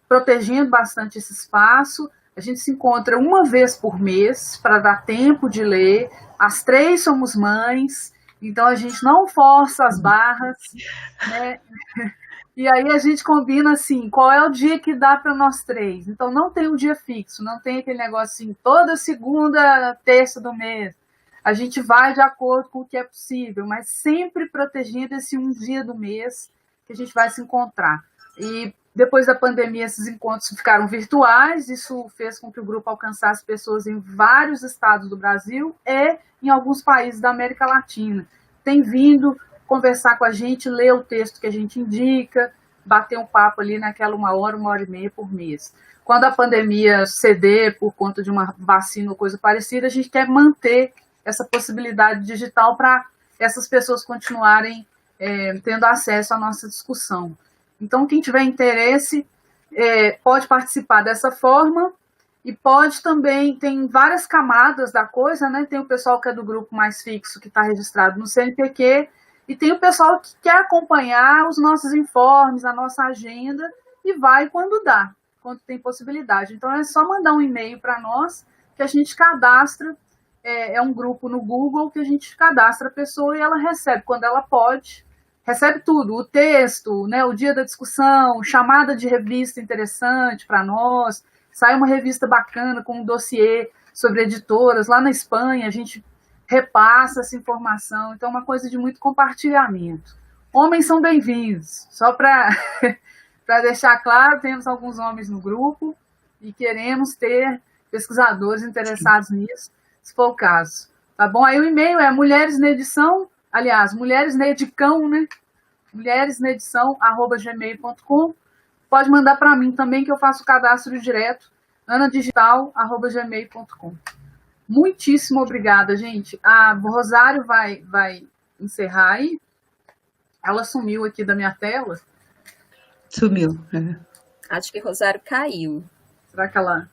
protegendo bastante esse espaço. A gente se encontra uma vez por mês para dar tempo de ler. As 3 somos mães, Então a gente não força as barras, né? E aí a gente combina assim, qual é o dia que dá para nós três. Então não tem um dia fixo, não tem aquele negócio assim, toda segunda, terça do mês. A gente vai de acordo com o que é possível, mas sempre protegendo esse um dia do mês que a gente vai se encontrar. E depois da pandemia, esses encontros ficaram virtuais, isso fez com que o grupo alcançasse pessoas em vários estados do Brasil e em alguns países da América Latina. Tem vindo conversar com a gente, ler o texto que a gente indica, bater um papo ali naquela 1 hora e meia por mês. Quando a pandemia ceder por conta de uma vacina ou coisa parecida, a gente quer manter essa possibilidade digital para essas pessoas continuarem tendo acesso à nossa discussão. Então, quem tiver interesse pode participar dessa forma e pode também, tem várias camadas da coisa, né? Tem o pessoal que é do grupo mais fixo, que está registrado no CNPq, e tem o pessoal que quer acompanhar os nossos informes, a nossa agenda, e vai quando dá, quando tem possibilidade. Então, é só mandar um e-mail para nós, que a gente cadastra, é um grupo no Google, que a gente cadastra a pessoa e ela recebe, quando ela pode, recebe tudo, o texto, né, o dia da discussão, chamada de revista interessante para nós, sai uma revista bacana com um dossiê sobre editoras, lá na Espanha a gente repassa essa informação, então é uma coisa de muito compartilhamento. Homens são bem-vindos, só para deixar claro, temos alguns homens no grupo e queremos ter pesquisadores interessados nisso, se for o caso. Tá bom? Aí o e-mail é Mulheres na Edição, aliás, Mulheres na Edicão, né? mulheresnaedição@gmail.com. Pode mandar para mim também, que eu faço o cadastro direto, anadigital@gmail.com. Muitíssimo obrigada, gente. A Rosário vai encerrar aí. Ela sumiu aqui da minha tela. Sumiu. Acho que Rosário caiu. Será que ela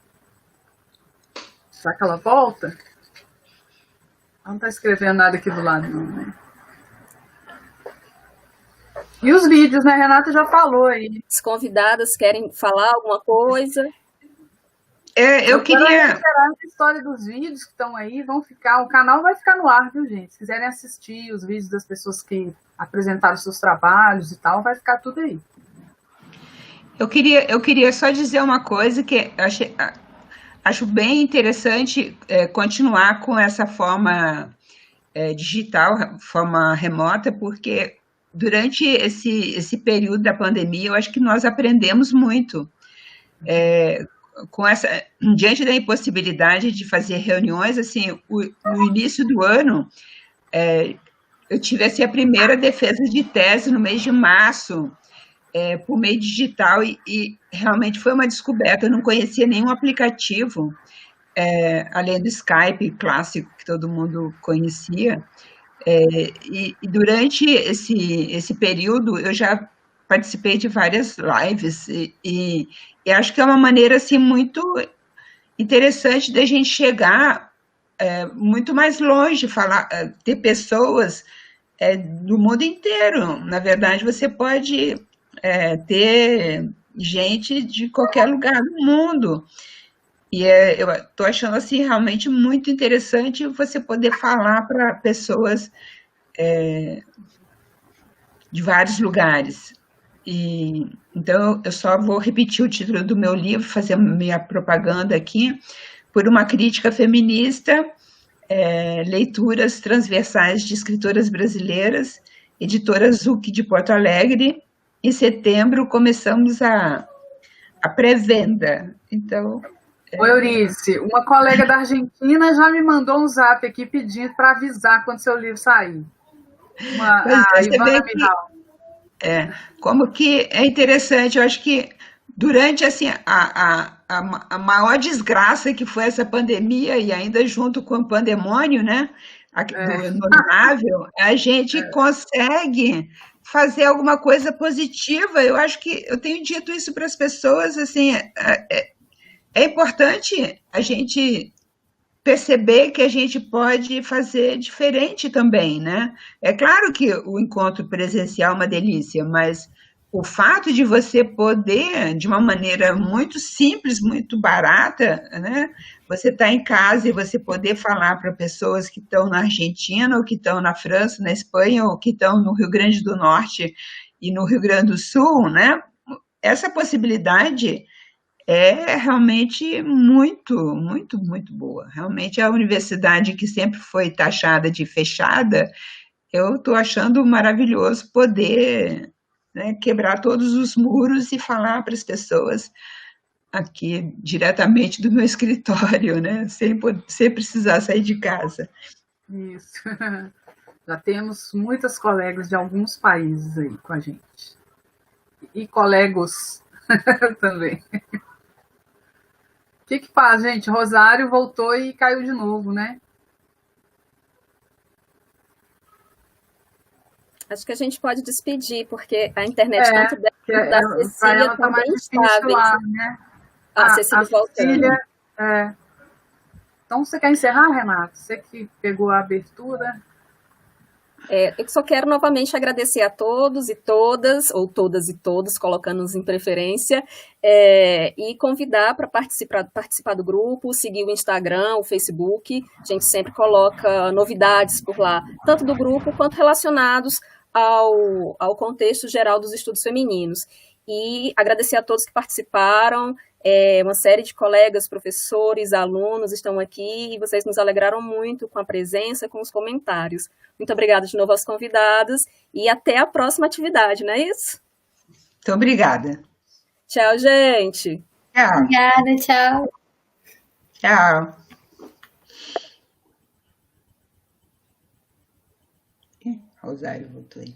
volta? Ela não está escrevendo nada aqui do lado, não, né? E os vídeos, né? A Renata já falou aí. As convidadas querem falar alguma coisa? Eu queria... a história dos vídeos que estão aí, vão ficar... O canal vai ficar no ar, viu, gente? Se quiserem assistir os vídeos das pessoas que apresentaram seus trabalhos e tal, vai ficar tudo aí. Eu queria só dizer uma coisa que acho bem interessante continuar com essa forma digital, forma remota, porque durante esse período da pandemia, eu acho que nós aprendemos muito. Diante da impossibilidade de fazer reuniões, assim, no início do ano, eu tive assim, a primeira defesa de tese no mês de março, por meio digital, e realmente foi uma descoberta. Eu não conhecia nenhum aplicativo, além do Skype clássico, que todo mundo conhecia, e durante esse período eu já participei de várias lives, e acho que é uma maneira assim, muito interessante da gente chegar muito mais longe, ter pessoas do mundo inteiro. Na verdade, você pode ter gente de qualquer lugar do mundo. E eu estou achando assim, realmente muito interessante você poder falar para pessoas de vários lugares. Então, eu só vou repetir o título do meu livro, fazer minha propaganda aqui, Por uma Crítica Feminista, Leituras Transversais de Escritoras Brasileiras, editora Zucchi de Porto Alegre. Em setembro, começamos a pré-venda. Então... Oi, Euridice, uma colega da Argentina já me mandou um zap aqui pedindo para avisar quando seu livro sair. A Ivana Mihal. Como que é interessante, eu acho que durante assim, a maior desgraça que foi essa pandemia, e ainda junto com o pandemônio, né, do notável, a gente consegue fazer alguma coisa positiva. Eu acho que eu tenho dito isso para as pessoas, assim, é importante a gente perceber que a gente pode fazer diferente também, né? É claro que o encontro presencial é uma delícia, mas o fato de você poder, de uma maneira muito simples, muito barata, né? Você está em casa e você poder falar para pessoas que estão na Argentina, ou que estão na França, na Espanha, ou que estão no Rio Grande do Norte e no Rio Grande do Sul, né? Essa possibilidade é realmente muito, muito, muito boa. Realmente a universidade que sempre foi taxada de fechada, eu estou achando maravilhoso poder, né, quebrar todos os muros e falar para as pessoas aqui diretamente do meu escritório, né, sem precisar sair de casa. Isso. Já temos muitas colegas de alguns países aí com a gente. E colegos também. O que faz, gente? Rosário voltou e caiu de novo, né? Acho que a gente pode despedir, porque a internet, tanto dela quanto da Para Cecília, ela tá mais também difícil estáveis. lá, né? A Cecília voltando. Então, você quer encerrar, Renato? Você que pegou a abertura. Eu só quero novamente agradecer a todos e todas, ou todas e todos, colocando-nos em preferência, e convidar para participar do grupo, seguir o Instagram, o Facebook. A gente sempre coloca novidades por lá, tanto do grupo quanto relacionados ao contexto geral dos estudos femininos. E agradecer a todos que participaram. Uma série de colegas, professores, alunos estão aqui e vocês nos alegraram muito com a presença, com os comentários. Muito obrigada de novo aos convidados e até a próxima atividade, não é isso? Muito obrigada. Tchau, gente. Tchau. Obrigada, tchau. Tchau. Rosário voltou aí.